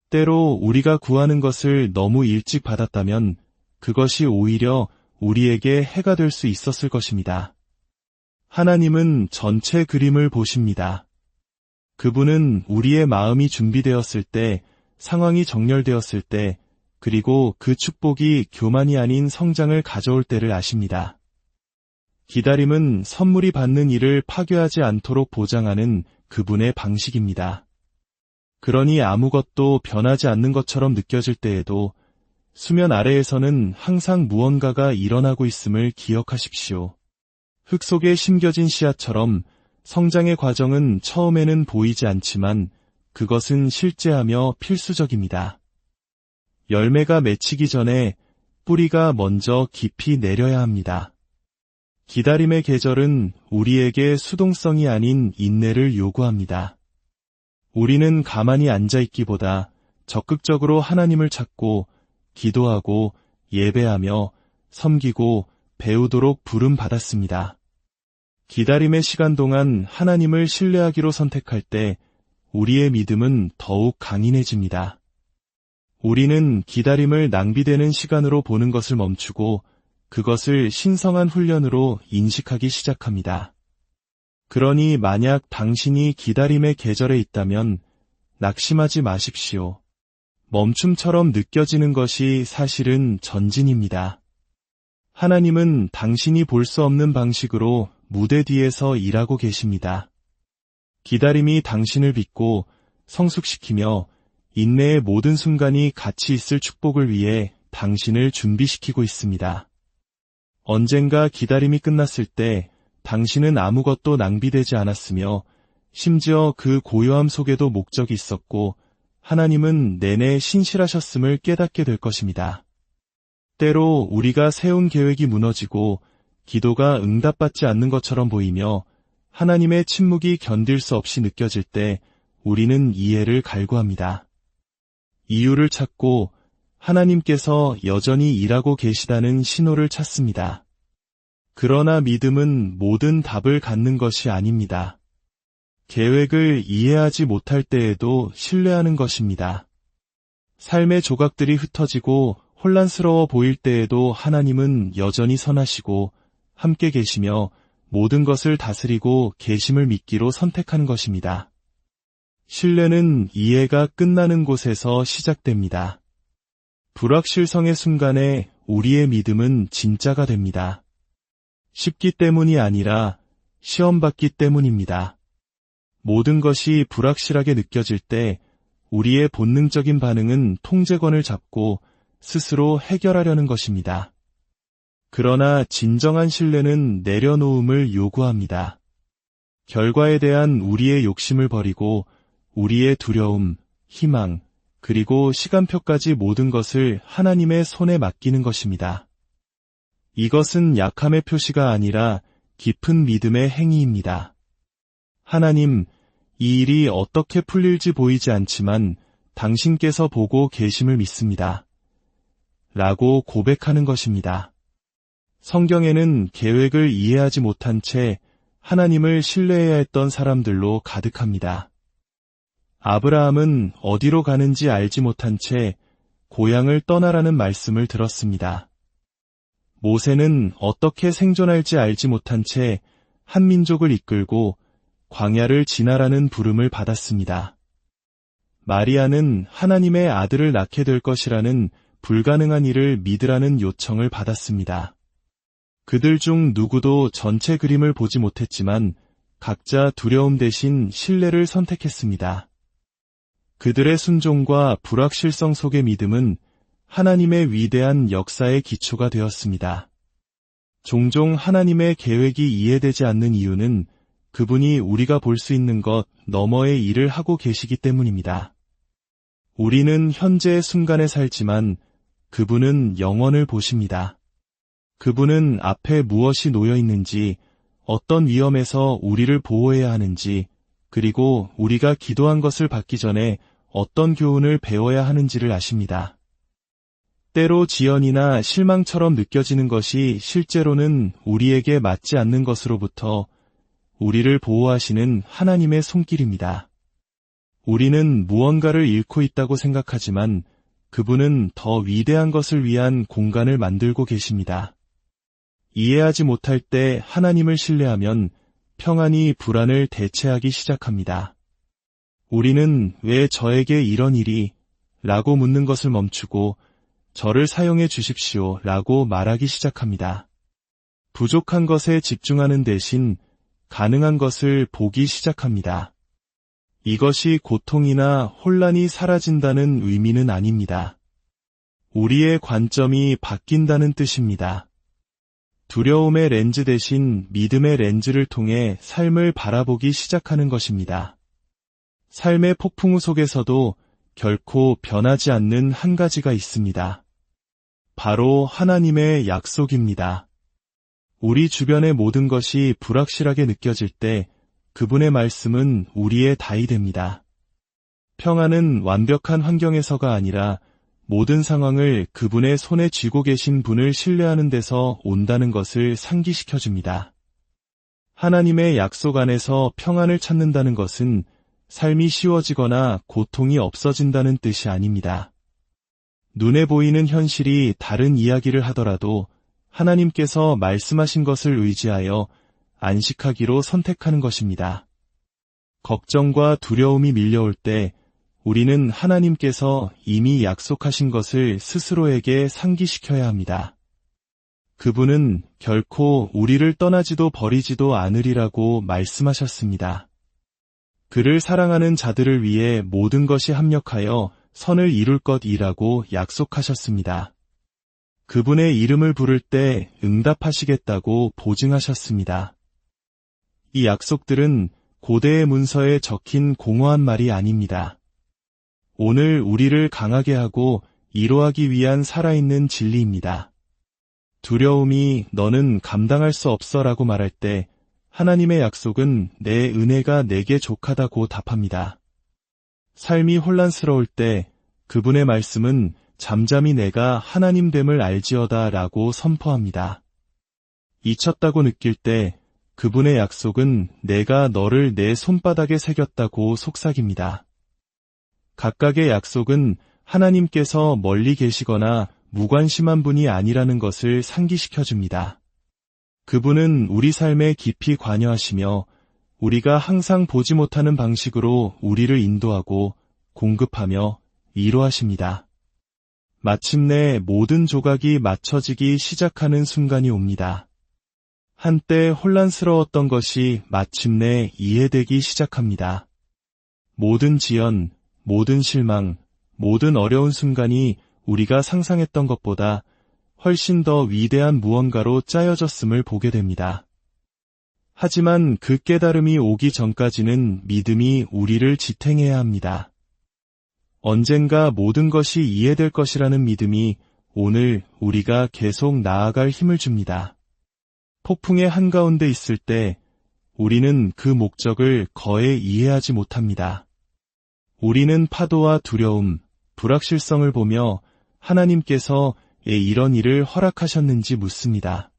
때로 우리가 구하는 것을 너무 일찍 받았다면 그것이 오히려 우리에게 해가 될 수 있었을 것입니다. 하나님은 전체 그림을 보십니다. 그분은 우리의 마음이 준비되었을 때, 상황이 정렬되었을 때, 그리고 그 축복이 교만이 아닌 성장을 가져올 때를 아십니다. 기다림은 선물이 받는 일을 파괴하지 않도록 보장하는 그분의 방식입니다. 그러니 아무것도 변하지 않는 것처럼 느껴질 때에도 수면 아래에서는 항상 무언가가 일어나고 있음을 기억하십시오. 흙 속에 심겨진 씨앗처럼 성장의 과정은 처음에는 보이지 않지만 그것은 실제하며 필수적입니다. 열매가 맺히기 전에 뿌리가 먼저 깊이 내려야 합니다. 기다림의 계절은 우리에게 수동성이 아닌 인내를 요구합니다. 우리는 가만히 앉아있기보다 적극적으로 하나님을 찾고 기도하고 예배하며 섬기고 배우도록 부름받았습니다. 기다림의 시간 동안 하나님을 신뢰하기로 선택할 때 우리의 믿음은 더욱 강인해집니다. 우리는 기다림을 낭비되는 시간으로 보는 것을 멈추고 그것을 신성한 훈련으로 인식하기 시작합니다. 그러니 만약 당신이 기다림의 계절에 있다면 낙심하지 마십시오. 멈춤처럼 느껴지는 것이 사실은 전진입니다. 하나님은 당신이 볼 수 없는 방식으로 무대 뒤에서 일하고 계십니다. 기다림이 당신을 빚고 성숙시키며 인내의 모든 순간이 같이 있을 축복을 위해 당신을 준비시키고 있습니다. 언젠가 기다림이 끝났을 때 당신은 아무것도 낭비되지 않았으며 심지어 그 고요함 속에도 목적이 있었고 하나님은 내내 신실하셨음을 깨닫게 될 것입니다. 때로 우리가 세운 계획이 무너지고 기도가 응답받지 않는 것처럼 보이며 하나님의 침묵이 견딜 수 없이 느껴질 때 우리는 이해를 갈구합니다. 이유를 찾고 하나님께서 여전히 일하고 계시다는 신호를 찾습니다. 그러나 믿음은 모든 답을 갖는 것이 아닙니다. 계획을 이해하지 못할 때에도 신뢰하는 것입니다. 삶의 조각들이 흩어지고 혼란스러워 보일 때에도 하나님은 여전히 선하시고 함께 계시며 모든 것을 다스리고 계심을 믿기로 선택하는 것입니다. 신뢰는 이해가 끝나는 곳에서 시작됩니다. 불확실성의 순간에 우리의 믿음은 진짜가 됩니다. 쉽기 때문이 아니라 시험받기 때문입니다. 모든 것이 불확실하게 느껴질 때 우리의 본능적인 반응은 통제권을 잡고 스스로 해결하려는 것입니다. 그러나 진정한 신뢰는 내려놓음을 요구합니다. 결과에 대한 우리의 욕심을 버리고 우리의 두려움, 희망, 그리고 시간표까지 모든 것을 하나님의 손에 맡기는 것입니다. 이것은 약함의 표시가 아니라 깊은 믿음의 행위입니다. 하나님, 이 일이 어떻게 풀릴지 보이지 않지만 당신께서 보고 계심을 믿습니다. 라고 고백하는 것입니다. 성경에는 계획을 이해하지 못한 채 하나님을 신뢰해야 했던 사람들로 가득합니다. 아브라함은 어디로 가는지 알지 못한 채 고향을 떠나라는 말씀을 들었습니다. 모세는 어떻게 생존할지 알지 못한 채 한 민족을 이끌고 광야를 지나라는 부름을 받았습니다. 마리아는 하나님의 아들을 낳게 될 것이라는 불가능한 일을 믿으라는 요청을 받았습니다. 그들 중 누구도 전체 그림을 보지 못했지만 각자 두려움 대신 신뢰를 선택했습니다. 그들의 순종과 불확실성 속의 믿음은 하나님의 위대한 역사의 기초가 되었습니다. 종종 하나님의 계획이 이해되지 않는 이유는 그분이 우리가 볼 수 있는 것 너머의 일을 하고 계시기 때문입니다. 우리는 현재의 순간에 살지만 그분은 영원을 보십니다. 그분은 앞에 무엇이 놓여 있는지, 어떤 위험에서 우리를 보호해야 하는지, 그리고 우리가 기도한 것을 받기 전에 어떤 교훈을 배워야 하는지를 아십니다. 때로 지연이나 실망처럼 느껴지는 것이 실제로는 우리에게 맞지 않는 것으로부터 우리를 보호하시는 하나님의 손길입니다. 우리는 무언가를 잃고 있다고 생각하지만 그분은 더 위대한 것을 위한 공간을 만들고 계십니다. 이해하지 못할 때 하나님을 신뢰하면 평안이 불안을 대체하기 시작합니다. 우리는 왜 저에게 이런 일이? 라고 묻는 것을 멈추고 저를 사용해 주십시오 라고 말하기 시작합니다. 부족한 것에 집중하는 대신 가능한 것을 보기 시작합니다. 이것이 고통이나 혼란이 사라진다는 의미는 아닙니다. 우리의 관점이 바뀐다는 뜻입니다. 두려움의 렌즈 대신 믿음의 렌즈를 통해 삶을 바라보기 시작하는 것입니다. 삶의 폭풍우 속에서도 결코 변하지 않는 한 가지가 있습니다. 바로 하나님의 약속입니다. 우리 주변의 모든 것이 불확실하게 느껴질 때 그분의 말씀은 우리의 답이 됩니다. 평안은 완벽한 환경에서가 아니라 모든 상황을 그분의 손에 쥐고 계신 분을 신뢰하는 데서 온다는 것을 상기시켜줍니다. 하나님의 약속 안에서 평안을 찾는다는 것은 삶이 쉬워지거나 고통이 없어진다는 뜻이 아닙니다. 눈에 보이는 현실이 다른 이야기를 하더라도 하나님께서 말씀하신 것을 의지하여 안식하기로 선택하는 것입니다. 걱정과 두려움이 밀려올 때 우리는 하나님께서 이미 약속하신 것을 스스로에게 상기시켜야 합니다. 그분은 결코 우리를 떠나지도 버리지도 않으리라고 말씀하셨습니다. 그를 사랑하는 자들을 위해 모든 것이 합력하여 선을 이룰 것이라고 약속하셨습니다. 그분의 이름을 부를 때 응답하시겠다고 보증하셨습니다. 이 약속들은 고대의 문서에 적힌 공허한 말이 아닙니다. 오늘 우리를 강하게 하고 위로하기 위한 살아있는 진리입니다. 두려움이 너는 감당할 수 없어 라고 말할 때 하나님의 약속은 내 은혜가 내게 족하다고 답합니다. 삶이 혼란스러울 때 그분의 말씀은 잠잠히 내가 하나님됨을 알지어다 라고 선포합니다. 잊혔다고 느낄 때 그분의 약속은 내가 너를 내 손바닥에 새겼다고 속삭입니다. 각각의 약속은 하나님께서 멀리 계시거나 무관심한 분이 아니라는 것을 상기시켜줍니다. 그분은 우리 삶에 깊이 관여하시며 우리가 항상 보지 못하는 방식으로 우리를 인도하고 공급하며 위로하십니다. 마침내 모든 조각이 맞춰지기 시작하는 순간이 옵니다. 한때 혼란스러웠던 것이 마침내 이해되기 시작합니다. 모든 지연, 모든 실망, 모든 어려운 순간이 우리가 상상했던 것보다 훨씬 더 위대한 무언가로 짜여졌음을 보게 됩니다. 하지만 그 깨달음이 오기 전까지는 믿음이 우리를 지탱해야 합니다. 언젠가 모든 것이 이해될 것이라는 믿음이 오늘 우리가 계속 나아갈 힘을 줍니다. 폭풍의 한가운데 있을 때 우리는 그 목적을 거의 이해하지 못합니다. 우리는 파도와 두려움, 불확실성을 보며 하나님께서 왜 이런 일을 허락하셨는지 묻습니다.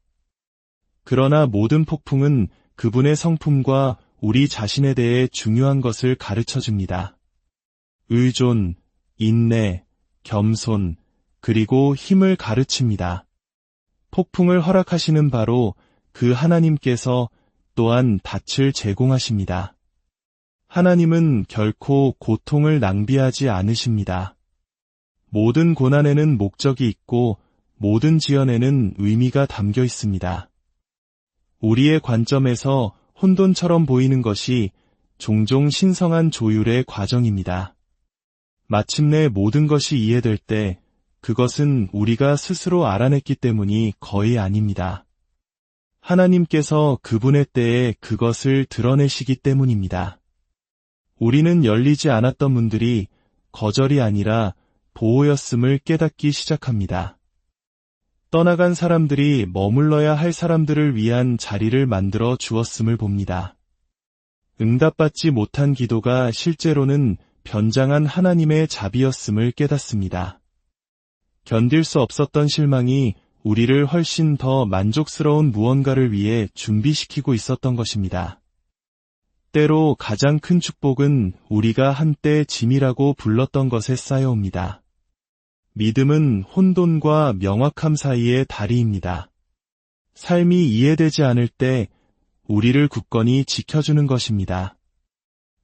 그러나 모든 폭풍은 그분의 성품과 우리 자신에 대해 중요한 것을 가르쳐 줍니다. 의존, 인내, 겸손, 그리고 힘을 가르칩니다. 폭풍을 허락하시는 바로 그 하나님께서 또한 닻을 제공하십니다. 하나님은 결코 고통을 낭비하지 않으십니다. 모든 고난에는 목적이 있고 모든 지연에는 의미가 담겨 있습니다. 우리의 관점에서 혼돈처럼 보이는 것이 종종 신성한 조율의 과정입니다. 마침내 모든 것이 이해될 때 그것은 우리가 스스로 알아냈기 때문이 거의 아닙니다. 하나님께서 그분의 때에 그것을 드러내시기 때문입니다. 우리는 열리지 않았던 문들이 거절이 아니라 보호였음을 깨닫기 시작합니다. 떠나간 사람들이 머물러야 할 사람들을 위한 자리를 만들어 주었음을 봅니다. 응답받지 못한 기도가 실제로는 변장한 하나님의 자비였음을 깨닫습니다. 견딜 수 없었던 실망이 우리를 훨씬 더 만족스러운 무언가를 위해 준비시키고 있었던 것입니다. 때로 가장 큰 축복은 우리가 한때 짐이라고 불렀던 것에 쌓여옵니다. 믿음은 혼돈과 명확함 사이의 다리입니다. 삶이 이해되지 않을 때 우리를 굳건히 지켜주는 것입니다.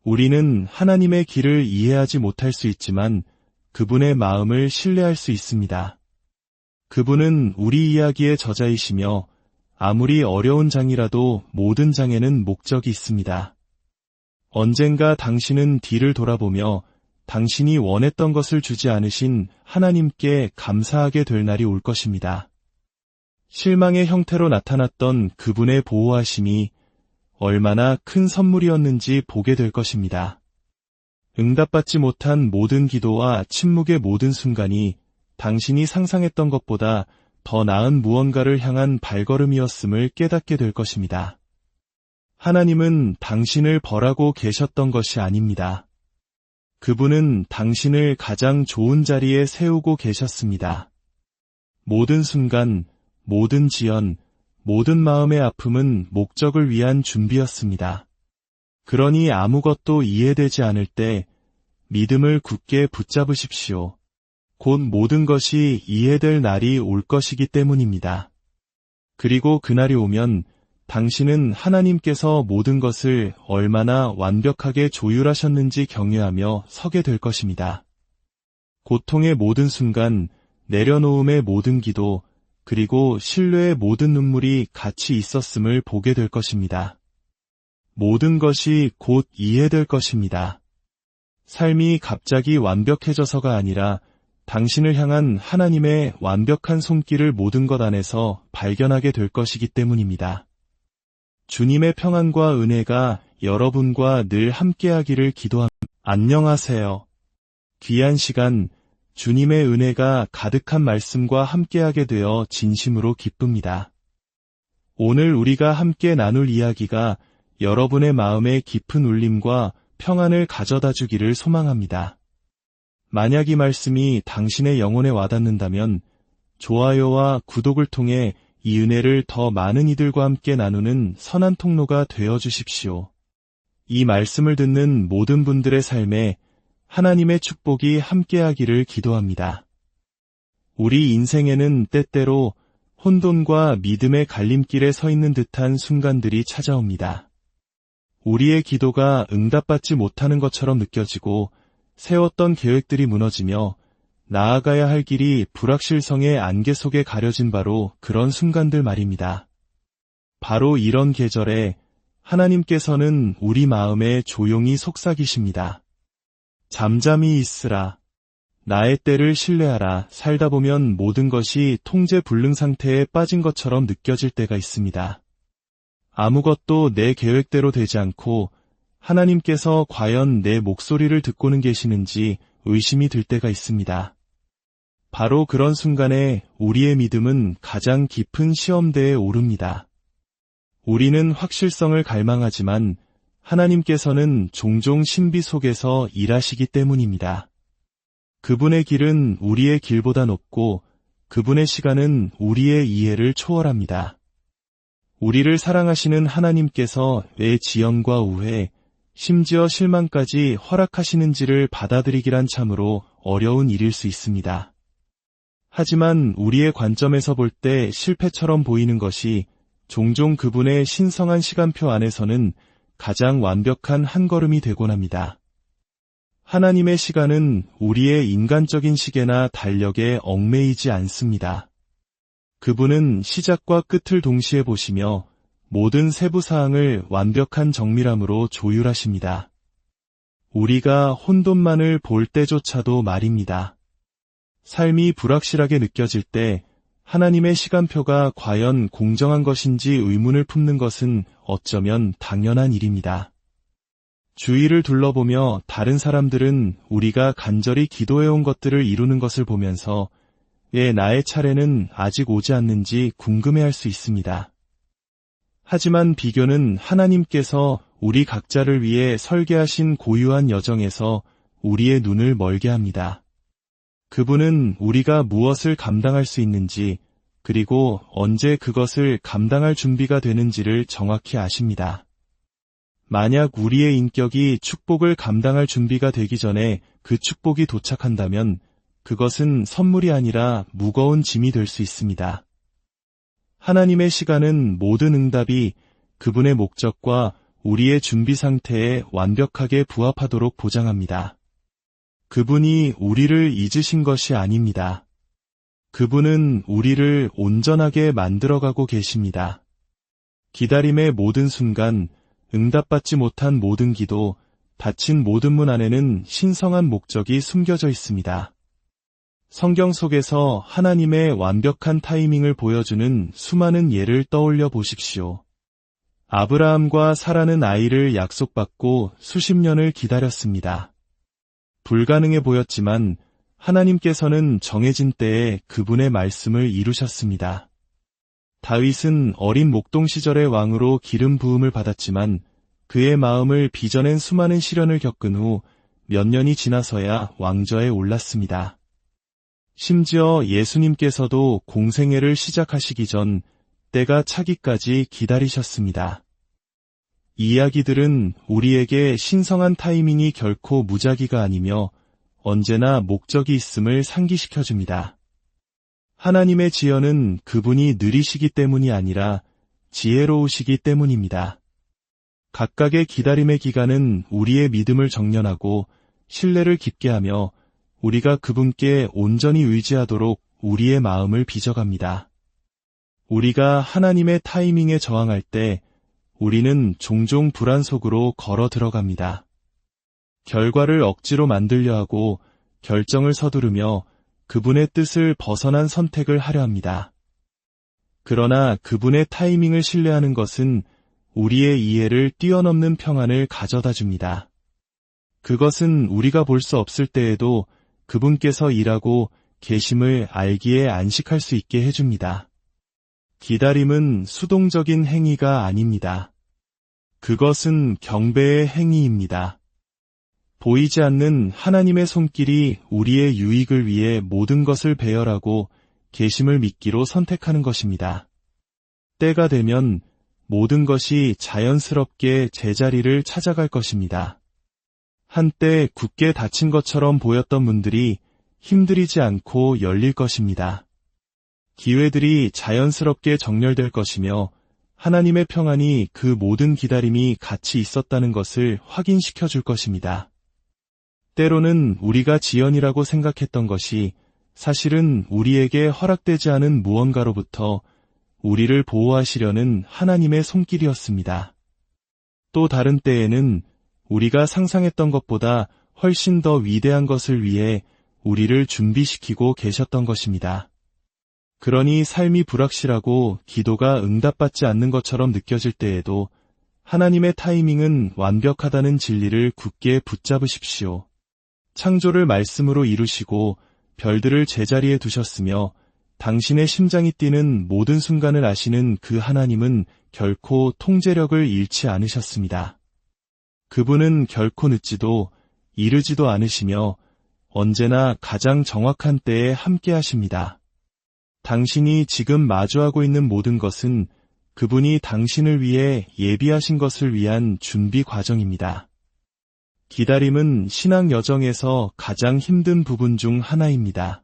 우리는 하나님의 길을 이해하지 못할 수 있지만 그분의 마음을 신뢰할 수 있습니다. 그분은 우리 이야기의 저자이시며 아무리 어려운 장이라도 모든 장에는 목적이 있습니다. 언젠가 당신은 뒤를 돌아보며 당신이 원했던 것을 주지 않으신 하나님께 감사하게 될 날이 올 것입니다. 실망의 형태로 나타났던 그분의 보호하심이 얼마나 큰 선물이었는지 보게 될 것입니다. 응답받지 못한 모든 기도와 침묵의 모든 순간이 당신이 상상했던 것보다 더 나은 무언가를 향한 발걸음이었음을 깨닫게 될 것입니다. 하나님은 당신을 벌하고 계셨던 것이 아닙니다. 그분은 당신을 가장 좋은 자리에 세우고 계셨습니다. 모든 순간, 모든 지연, 모든 마음의 아픔은 목적을 위한 준비였습니다. 그러니 아무것도 이해되지 않을 때 믿음을 굳게 붙잡으십시오. 곧 모든 것이 이해될 날이 올 것이기 때문입니다. 그리고 그날이 오면 당신은 하나님께서 모든 것을 얼마나 완벽하게 조율하셨는지 경외하며 서게 될 것입니다. 고통의 모든 순간, 내려놓음의 모든 기도, 그리고 신뢰의 모든 눈물이 같이 있었음을 보게 될 것입니다. 모든 것이 곧 이해될 것입니다. 삶이 갑자기 완벽해져서가 아니라 당신을 향한 하나님의 완벽한 손길을 모든 것 안에서 발견하게 될 것이기 때문입니다. 주님의 평안과 은혜가 여러분과 늘 함께하기를 기도합니다. 안녕하세요. 귀한 시간, 주님의 은혜가 가득한 말씀과 함께하게 되어 진심으로 기쁩니다. 오늘 우리가 함께 나눌 이야기가 여러분의 마음에 깊은 울림과 평안을 가져다 주기를 소망합니다. 만약 이 말씀이 당신의 영혼에 와닿는다면 좋아요와 구독을 통해 이 은혜를 더 많은 이들과 함께 나누는 선한 통로가 되어 주십시오. 이 말씀을 듣는 모든 분들의 삶에 하나님의 축복이 함께하기를 기도합니다. 우리 인생에는 때때로 혼돈과 믿음의 갈림길에 서 있는 듯한 순간들이 찾아옵니다. 우리의 기도가 응답받지 못하는 것처럼 느껴지고 세웠던 계획들이 무너지며 나아가야 할 길이 불확실성의 안개 속에 가려진 바로 그런 순간들 말입니다. 바로 이런 계절에 하나님께서는 우리 마음에 조용히 속삭이십니다. 잠잠히 있으라. 나의 때를 신뢰하라. 살다 보면 모든 것이 통제 불능 상태에 빠진 것처럼 느껴질 때가 있습니다. 아무것도 내 계획대로 되지 않고 하나님께서 과연 내 목소리를 듣고는 계시는지 의심이 들 때가 있습니다. 바로 그런 순간에 우리의 믿음은 가장 깊은 시험대에 오릅니다. 우리는 확실성을 갈망하지만 하나님께서는 종종 신비 속에서 일하시기 때문입니다. 그분의 길은 우리의 길보다 높고 그분의 시간은 우리의 이해를 초월합니다. 우리를 사랑하시는 하나님께서 왜 지연과 우회, 심지어 실망까지 허락하시는지를 받아들이기란 참으로 어려운 일일 수 있습니다. 하지만 우리의 관점에서 볼 때 실패처럼 보이는 것이 종종 그분의 신성한 시간표 안에서는 가장 완벽한 한 걸음이 되곤 합니다. 하나님의 시간은 우리의 인간적인 시계나 달력에 얽매이지 않습니다. 그분은 시작과 끝을 동시에 보시며 모든 세부사항을 완벽한 정밀함으로 조율하십니다. 우리가 혼돈만을 볼 때조차도 말입니다. 삶이 불확실하게 느껴질 때 하나님의 시간표가 과연 공정한 것인지 의문을 품는 것은 어쩌면 당연한 일입니다. 주위를 둘러보며 다른 사람들은 우리가 간절히 기도해온 것들을 이루는 것을 보면서 왜 나의 차례는 아직 오지 않는지 궁금해할 수 있습니다. 하지만 비교는 하나님께서 우리 각자를 위해 설계하신 고유한 여정에서 우리의 눈을 멀게 합니다. 그분은 우리가 무엇을 감당할 수 있는지 그리고 언제 그것을 감당할 준비가 되는지를 정확히 아십니다. 만약 우리의 인격이 축복을 감당할 준비가 되기 전에 그 축복이 도착한다면 그것은 선물이 아니라 무거운 짐이 될 수 있습니다. 하나님의 시간은 모든 응답이 그분의 목적과 우리의 준비 상태에 완벽하게 부합하도록 보장합니다. 그분이 우리를 잊으신 것이 아닙니다. 그분은 우리를 온전하게 만들어가고 계십니다. 기다림의 모든 순간, 응답받지 못한 모든 기도, 닫힌 모든 문 안에는 신성한 목적이 숨겨져 있습니다. 성경 속에서 하나님의 완벽한 타이밍을 보여주는 수많은 예를 떠올려 보십시오. 아브라함과 사라는 아이를 약속받고 수십 년을 기다렸습니다. 불가능해 보였지만 하나님께서는 정해진 때에 그분의 말씀을 이루셨습니다. 다윗은 어린 목동 시절의 왕으로 기름 부음을 받았지만 그의 마음을 빚어낸 수많은 시련을 겪은 후 몇 년이 지나서야 왕좌에 올랐습니다. 심지어 예수님께서도 공생애를 시작하시기 전 때가 차기까지 기다리셨습니다. 이 이야기들은 우리에게 신성한 타이밍이 결코 무작위가 아니며 언제나 목적이 있음을 상기시켜줍니다. 하나님의 지연은 그분이 느리시기 때문이 아니라 지혜로우시기 때문입니다. 각각의 기다림의 기간은 우리의 믿음을 정련하고 신뢰를 깊게 하며 우리가 그분께 온전히 의지하도록 우리의 마음을 빚어갑니다. 우리가 하나님의 타이밍에 저항할 때 우리는 종종 불안 속으로 걸어 들어갑니다. 결과를 억지로 만들려 하고 결정을 서두르며 그분의 뜻을 벗어난 선택을 하려 합니다. 그러나 그분의 타이밍을 신뢰하는 것은 우리의 이해를 뛰어넘는 평안을 가져다 줍니다. 그것은 우리가 볼 수 없을 때에도 그분께서 일하고 계심을 알기에 안식할 수 있게 해줍니다. 기다림은 수동적인 행위가 아닙니다. 그것은 경배의 행위입니다. 보이지 않는 하나님의 손길이 우리의 유익을 위해 모든 것을 배열하고 계심을 믿기로 선택하는 것입니다. 때가 되면 모든 것이 자연스럽게 제자리를 찾아갈 것입니다. 한때 굳게 닫힌 것처럼 보였던 문들이 힘들이지 않고 열릴 것입니다. 기회들이 자연스럽게 정렬될 것이며 하나님의 평안이 그 모든 기다림이 같이 있었다는 것을 확인시켜 줄 것입니다. 때로는 우리가 지연이라고 생각했던 것이 사실은 우리에게 허락되지 않은 무언가로부터 우리를 보호하시려는 하나님의 손길이었습니다. 또 다른 때에는 우리가 상상했던 것보다 훨씬 더 위대한 것을 위해 우리를 준비시키고 계셨던 것입니다. 그러니 삶이 불확실하고 기도가 응답받지 않는 것처럼 느껴질 때에도 하나님의 타이밍은 완벽하다는 진리를 굳게 붙잡으십시오. 창조를 말씀으로 이루시고 별들을 제자리에 두셨으며 당신의 심장이 뛰는 모든 순간을 아시는 그 하나님은 결코 통제력을 잃지 않으셨습니다. 그분은 결코 늦지도 이르지도 않으시며 언제나 가장 정확한 때에 함께 하십니다. 당신이 지금 마주하고 있는 모든 것은 그분이 당신을 위해 예비하신 것을 위한 준비 과정입니다. 기다림은 신앙 여정에서 가장 힘든 부분 중 하나입니다.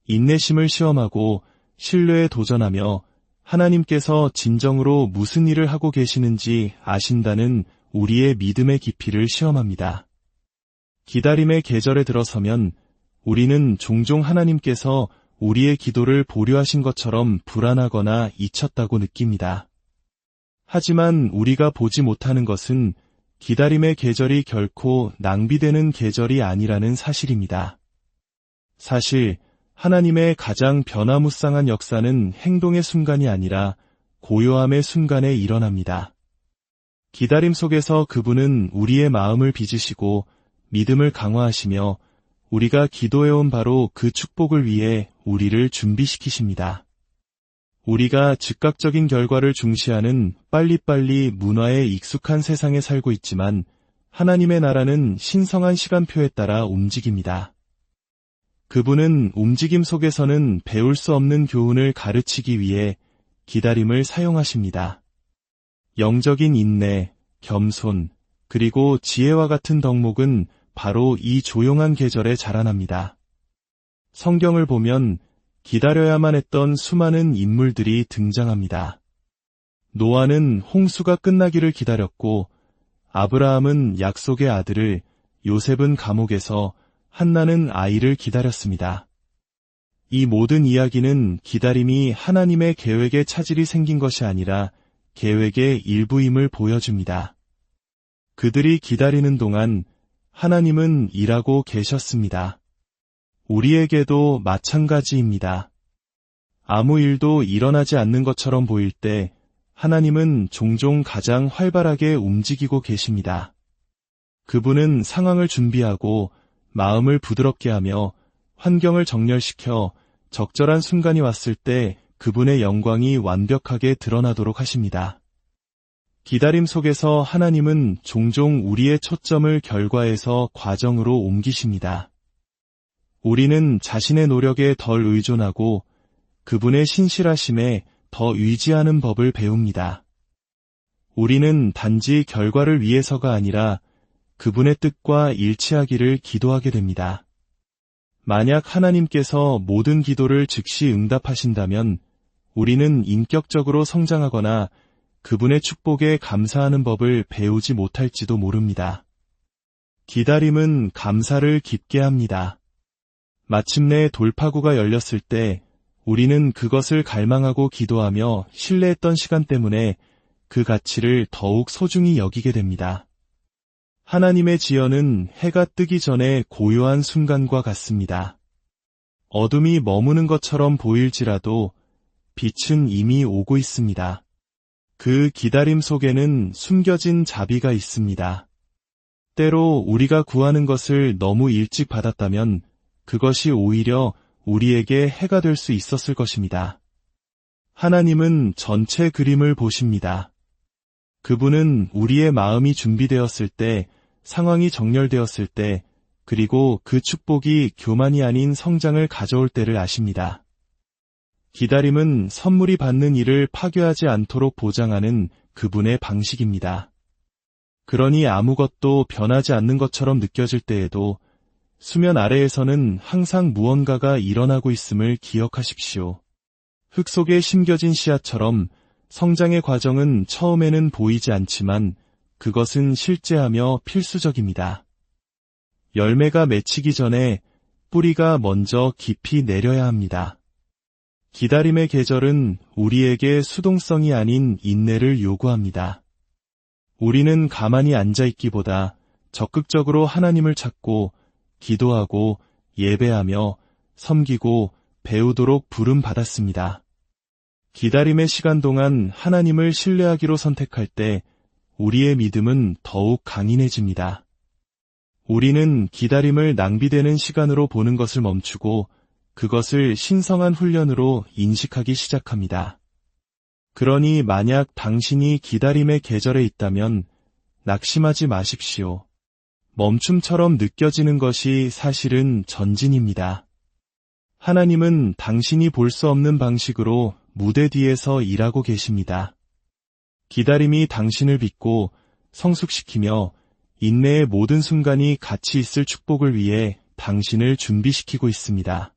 인내심을 시험하고 신뢰에 도전하며 하나님께서 진정으로 무슨 일을 하고 계시는지 아신다는 우리의 믿음의 깊이를 시험합니다. 기다림의 계절에 들어서면 우리는 종종 하나님께서 우리의 기도를 보류하신 것처럼 불안하거나 잊혔다고 느낍니다. 하지만 우리가 보지 못하는 것은 기다림의 계절이 결코 낭비되는 계절이 아니라는 사실입니다. 사실 하나님의 가장 변화무쌍한 역사는 행동의 순간이 아니라 고요함의 순간에 일어납니다. 기다림 속에서 그분은 우리의 마음을 빚으시고 믿음을 강화하시며 우리가 기도해온 바로 그 축복을 위해 우리를 준비시키십니다. 우리가 즉각적인 결과를 중시하는 빨리빨리 문화에 익숙한 세상에 살고 있지만 하나님의 나라는 신성한 시간표에 따라 움직입니다. 그분은 움직임 속에서는 배울 수 없는 교훈을 가르치기 위해 기다림을 사용하십니다. 영적인 인내, 겸손, 그리고 지혜와 같은 덕목은 바로 이 조용한 계절에 자라납니다. 성경을 보면 기다려야만 했던 수많은 인물들이 등장합니다. 노아는 홍수가 끝나기를 기다렸고, 아브라함은 약속의 아들을, 요셉은 감옥에서, 한나는 아이를 기다렸습니다. 이 모든 이야기는 기다림이 하나님의 계획에 차질이 생긴 것이 아니라 계획의 일부임을 보여줍니다. 그들이 기다리는 동안 하나님은 일하고 계셨습니다. 우리에게도 마찬가지입니다. 아무 일도 일어나지 않는 것처럼 보일 때 하나님은 종종 가장 활발하게 움직이고 계십니다. 그분은 상황을 준비하고 마음을 부드럽게 하며 환경을 정렬시켜 적절한 순간이 왔을 때 그분의 영광이 완벽하게 드러나도록 하십니다. 기다림 속에서 하나님은 종종 우리의 초점을 결과에서 과정으로 옮기십니다. 우리는 자신의 노력에 덜 의존하고 그분의 신실하심에 더 의지하는 법을 배웁니다. 우리는 단지 결과를 위해서가 아니라 그분의 뜻과 일치하기를 기도하게 됩니다. 만약 하나님께서 모든 기도를 즉시 응답하신다면 우리는 인격적으로 성장하거나 그분의 축복에 감사하는 법을 배우지 못할지도 모릅니다. 기다림은 감사를 깊게 합니다. 마침내 돌파구가 열렸을 때 우리는 그것을 갈망하고 기도하며 신뢰했던 시간 때문에 그 가치를 더욱 소중히 여기게 됩니다. 하나님의 지연은 해가 뜨기 전에 고요한 순간과 같습니다. 어둠이 머무는 것처럼 보일지라도 빛은 이미 오고 있습니다. 그 기다림 속에는 숨겨진 자비가 있습니다. 때로 우리가 구하는 것을 너무 일찍 받았다면 그것이 오히려 우리에게 해가 될 수 있었을 것입니다. 하나님은 전체 그림을 보십니다. 그분은 우리의 마음이 준비되었을 때, 상황이 정렬되었을 때, 그리고 그 축복이 교만이 아닌 성장을 가져올 때를 아십니다. 기다림은 선물이 받는 일을 파괴하지 않도록 보장하는 그분의 방식입니다. 그러니 아무것도 변하지 않는 것처럼 느껴질 때에도 수면 아래에서는 항상 무언가가 일어나고 있음을 기억하십시오. 흙 속에 심겨진 씨앗처럼 성장의 과정은 처음에는 보이지 않지만 그것은 실제하며 필수적입니다. 열매가 맺히기 전에 뿌리가 먼저 깊이 내려야 합니다. 기다림의 계절은 우리에게 수동성이 아닌 인내를 요구합니다. 우리는 가만히 앉아있기보다 적극적으로 하나님을 찾고 기도하고 예배하며 섬기고 배우도록 부름받았습니다. 기다림의 시간 동안 하나님을 신뢰하기로 선택할 때 우리의 믿음은 더욱 강인해집니다. 우리는 기다림을 낭비되는 시간으로 보는 것을 멈추고 그것을 신성한 훈련으로 인식하기 시작합니다. 그러니 만약 당신이 기다림의 계절에 있다면 낙심하지 마십시오. 멈춤처럼 느껴지는 것이 사실은 전진입니다. 하나님은 당신이 볼 수 없는 방식으로 무대 뒤에서 일하고 계십니다. 기다림이 당신을 빚고 성숙시키며 인내의 모든 순간이 같이 있을 축복을 위해 당신을 준비시키고 있습니다.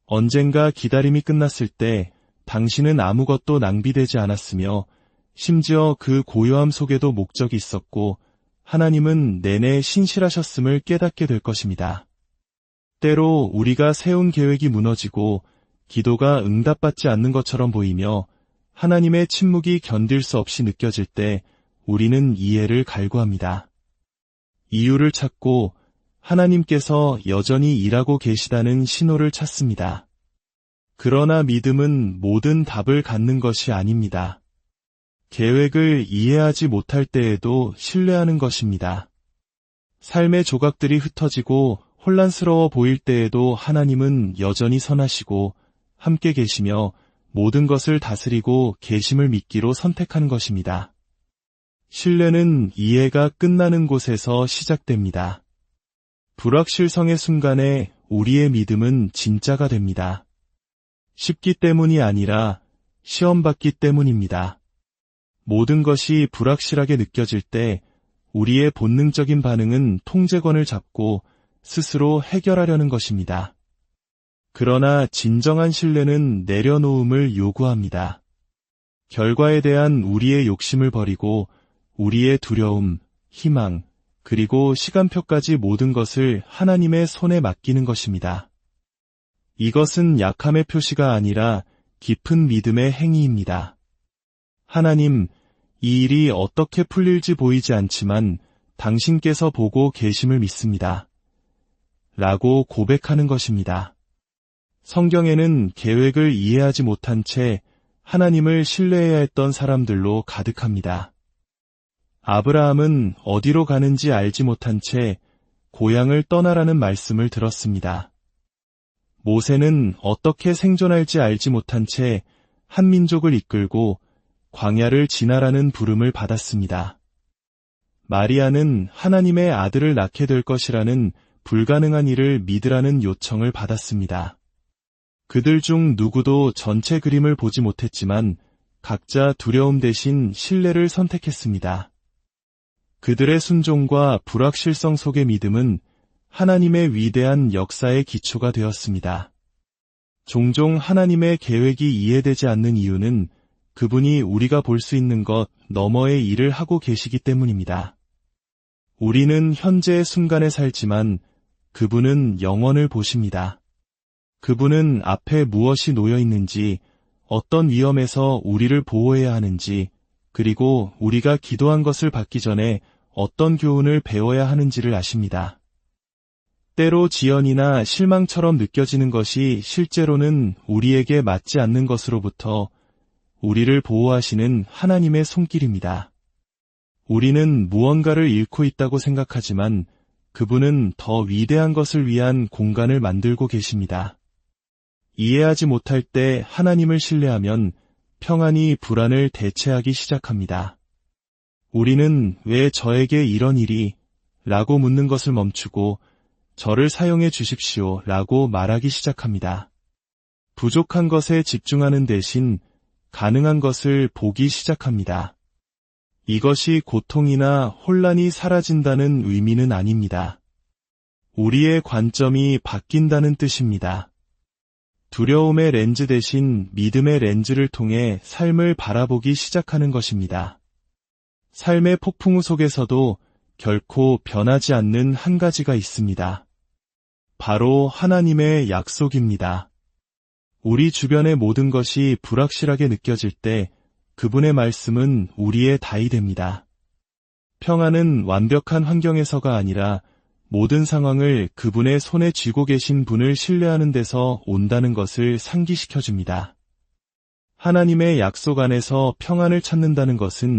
언젠가 기다림이 끝났을 때 당신은 아무것도 낭비되지 않았으며 심지어 그 고요함 속에도 목적이 있었고 하나님은 내내 신실하셨음을 깨닫게 될 것입니다. 때로 우리가 세운 계획이 무너지고 기도가 응답받지 않는 것처럼 보이며 하나님의 침묵이 견딜 수 없이 느껴질 때 우리는 이해를 갈구합니다. 이유를 찾고 하나님께서 여전히 일하고 계시다는 신호를 찾습니다. 그러나 믿음은 모든 답을 갖는 것이 아닙니다. 계획을 이해하지 못할 때에도 신뢰하는 것입니다. 삶의 조각들이 흩어지고 혼란스러워 보일 때에도 하나님은 여전히 선하시고 함께 계시며 모든 것을 다스리고 계심을 믿기로 선택하는 것입니다. 신뢰는 이해가 끝나는 곳에서 시작됩니다. 불확실성의 순간에 우리의 믿음은 진짜가 됩니다. 쉽기 때문이 아니라 시험받기 때문입니다. 모든 것이 불확실하게 느껴질 때 우리의 본능적인 반응은 통제권을 잡고 스스로 해결하려는 것입니다. 그러나 진정한 신뢰는 내려놓음을 요구합니다. 결과에 대한 우리의 욕심을 버리고 우리의 두려움, 희망, 그리고 시간표까지 모든 것을 하나님의 손에 맡기는 것입니다. 이것은 약함의 표시가 아니라 깊은 믿음의 행위입니다. 하나님, 이 일이 어떻게 풀릴지 보이지 않지만 당신께서 보고 계심을 믿습니다. 라고 고백하는 것입니다. 성경에는 계획을 이해하지 못한 채 하나님을 신뢰해야 했던 사람들로 가득합니다. 아브라함은 어디로 가는지 알지 못한 채 고향을 떠나라는 말씀을 들었습니다. 모세는 어떻게 생존할지 알지 못한 채 한 민족을 이끌고 광야를 지나라는 부름을 받았습니다. 마리아는 하나님의 아들을 낳게 될 것이라는 불가능한 일을 믿으라는 요청을 받았습니다. 그들 중 누구도 전체 그림을 보지 못했지만 각자 두려움 대신 신뢰를 선택했습니다. 그들의 순종과 불확실성 속의 믿음은 하나님의 위대한 역사의 기초가 되었습니다. 종종 하나님의 계획이 이해되지 않는 이유는 그분이 우리가 볼 수 있는 것 너머의 일을 하고 계시기 때문입니다. 우리는 현재의 순간에 살지만 그분은 영원을 보십니다. 그분은 앞에 무엇이 놓여 있는지, 어떤 위험에서 우리를 보호해야 하는지, 그리고 우리가 기도한 것을 받기 전에 어떤 교훈을 배워야 하는지를 아십니다. 때로 지연이나 실망처럼 느껴지는 것이 실제로는 우리에게 맞지 않는 것으로부터 우리를 보호하시는 하나님의 손길입니다. 우리는 무언가를 잃고 있다고 생각하지만 그분은 더 위대한 것을 위한 공간을 만들고 계십니다. 이해하지 못할 때 하나님을 신뢰하면 평안이 불안을 대체하기 시작합니다. 우리는 왜 저에게 이런 일이? 라고 묻는 것을 멈추고 저를 사용해 주십시오 라고 말하기 시작합니다. 부족한 것에 집중하는 대신 가능한 것을 보기 시작합니다. 이것이 고통이나 혼란이 사라진다는 의미는 아닙니다. 우리의 관점이 바뀐다는 뜻입니다. 두려움의 렌즈 대신 믿음의 렌즈를 통해 삶을 바라보기 시작하는 것입니다. 삶의 폭풍우 속에서도 결코 변하지 않는 한 가지가 있습니다. 바로 하나님의 약속입니다. 우리 주변의 모든 것이 불확실하게 느껴질 때 그분의 말씀은 우리의 답이 됩니다. 평안은 완벽한 환경에서가 아니라 모든 상황을 그분의 손에 쥐고 계신 분을 신뢰하는 데서 온다는 것을 상기시켜줍니다. 하나님의 약속 안에서 평안을 찾는다는 것은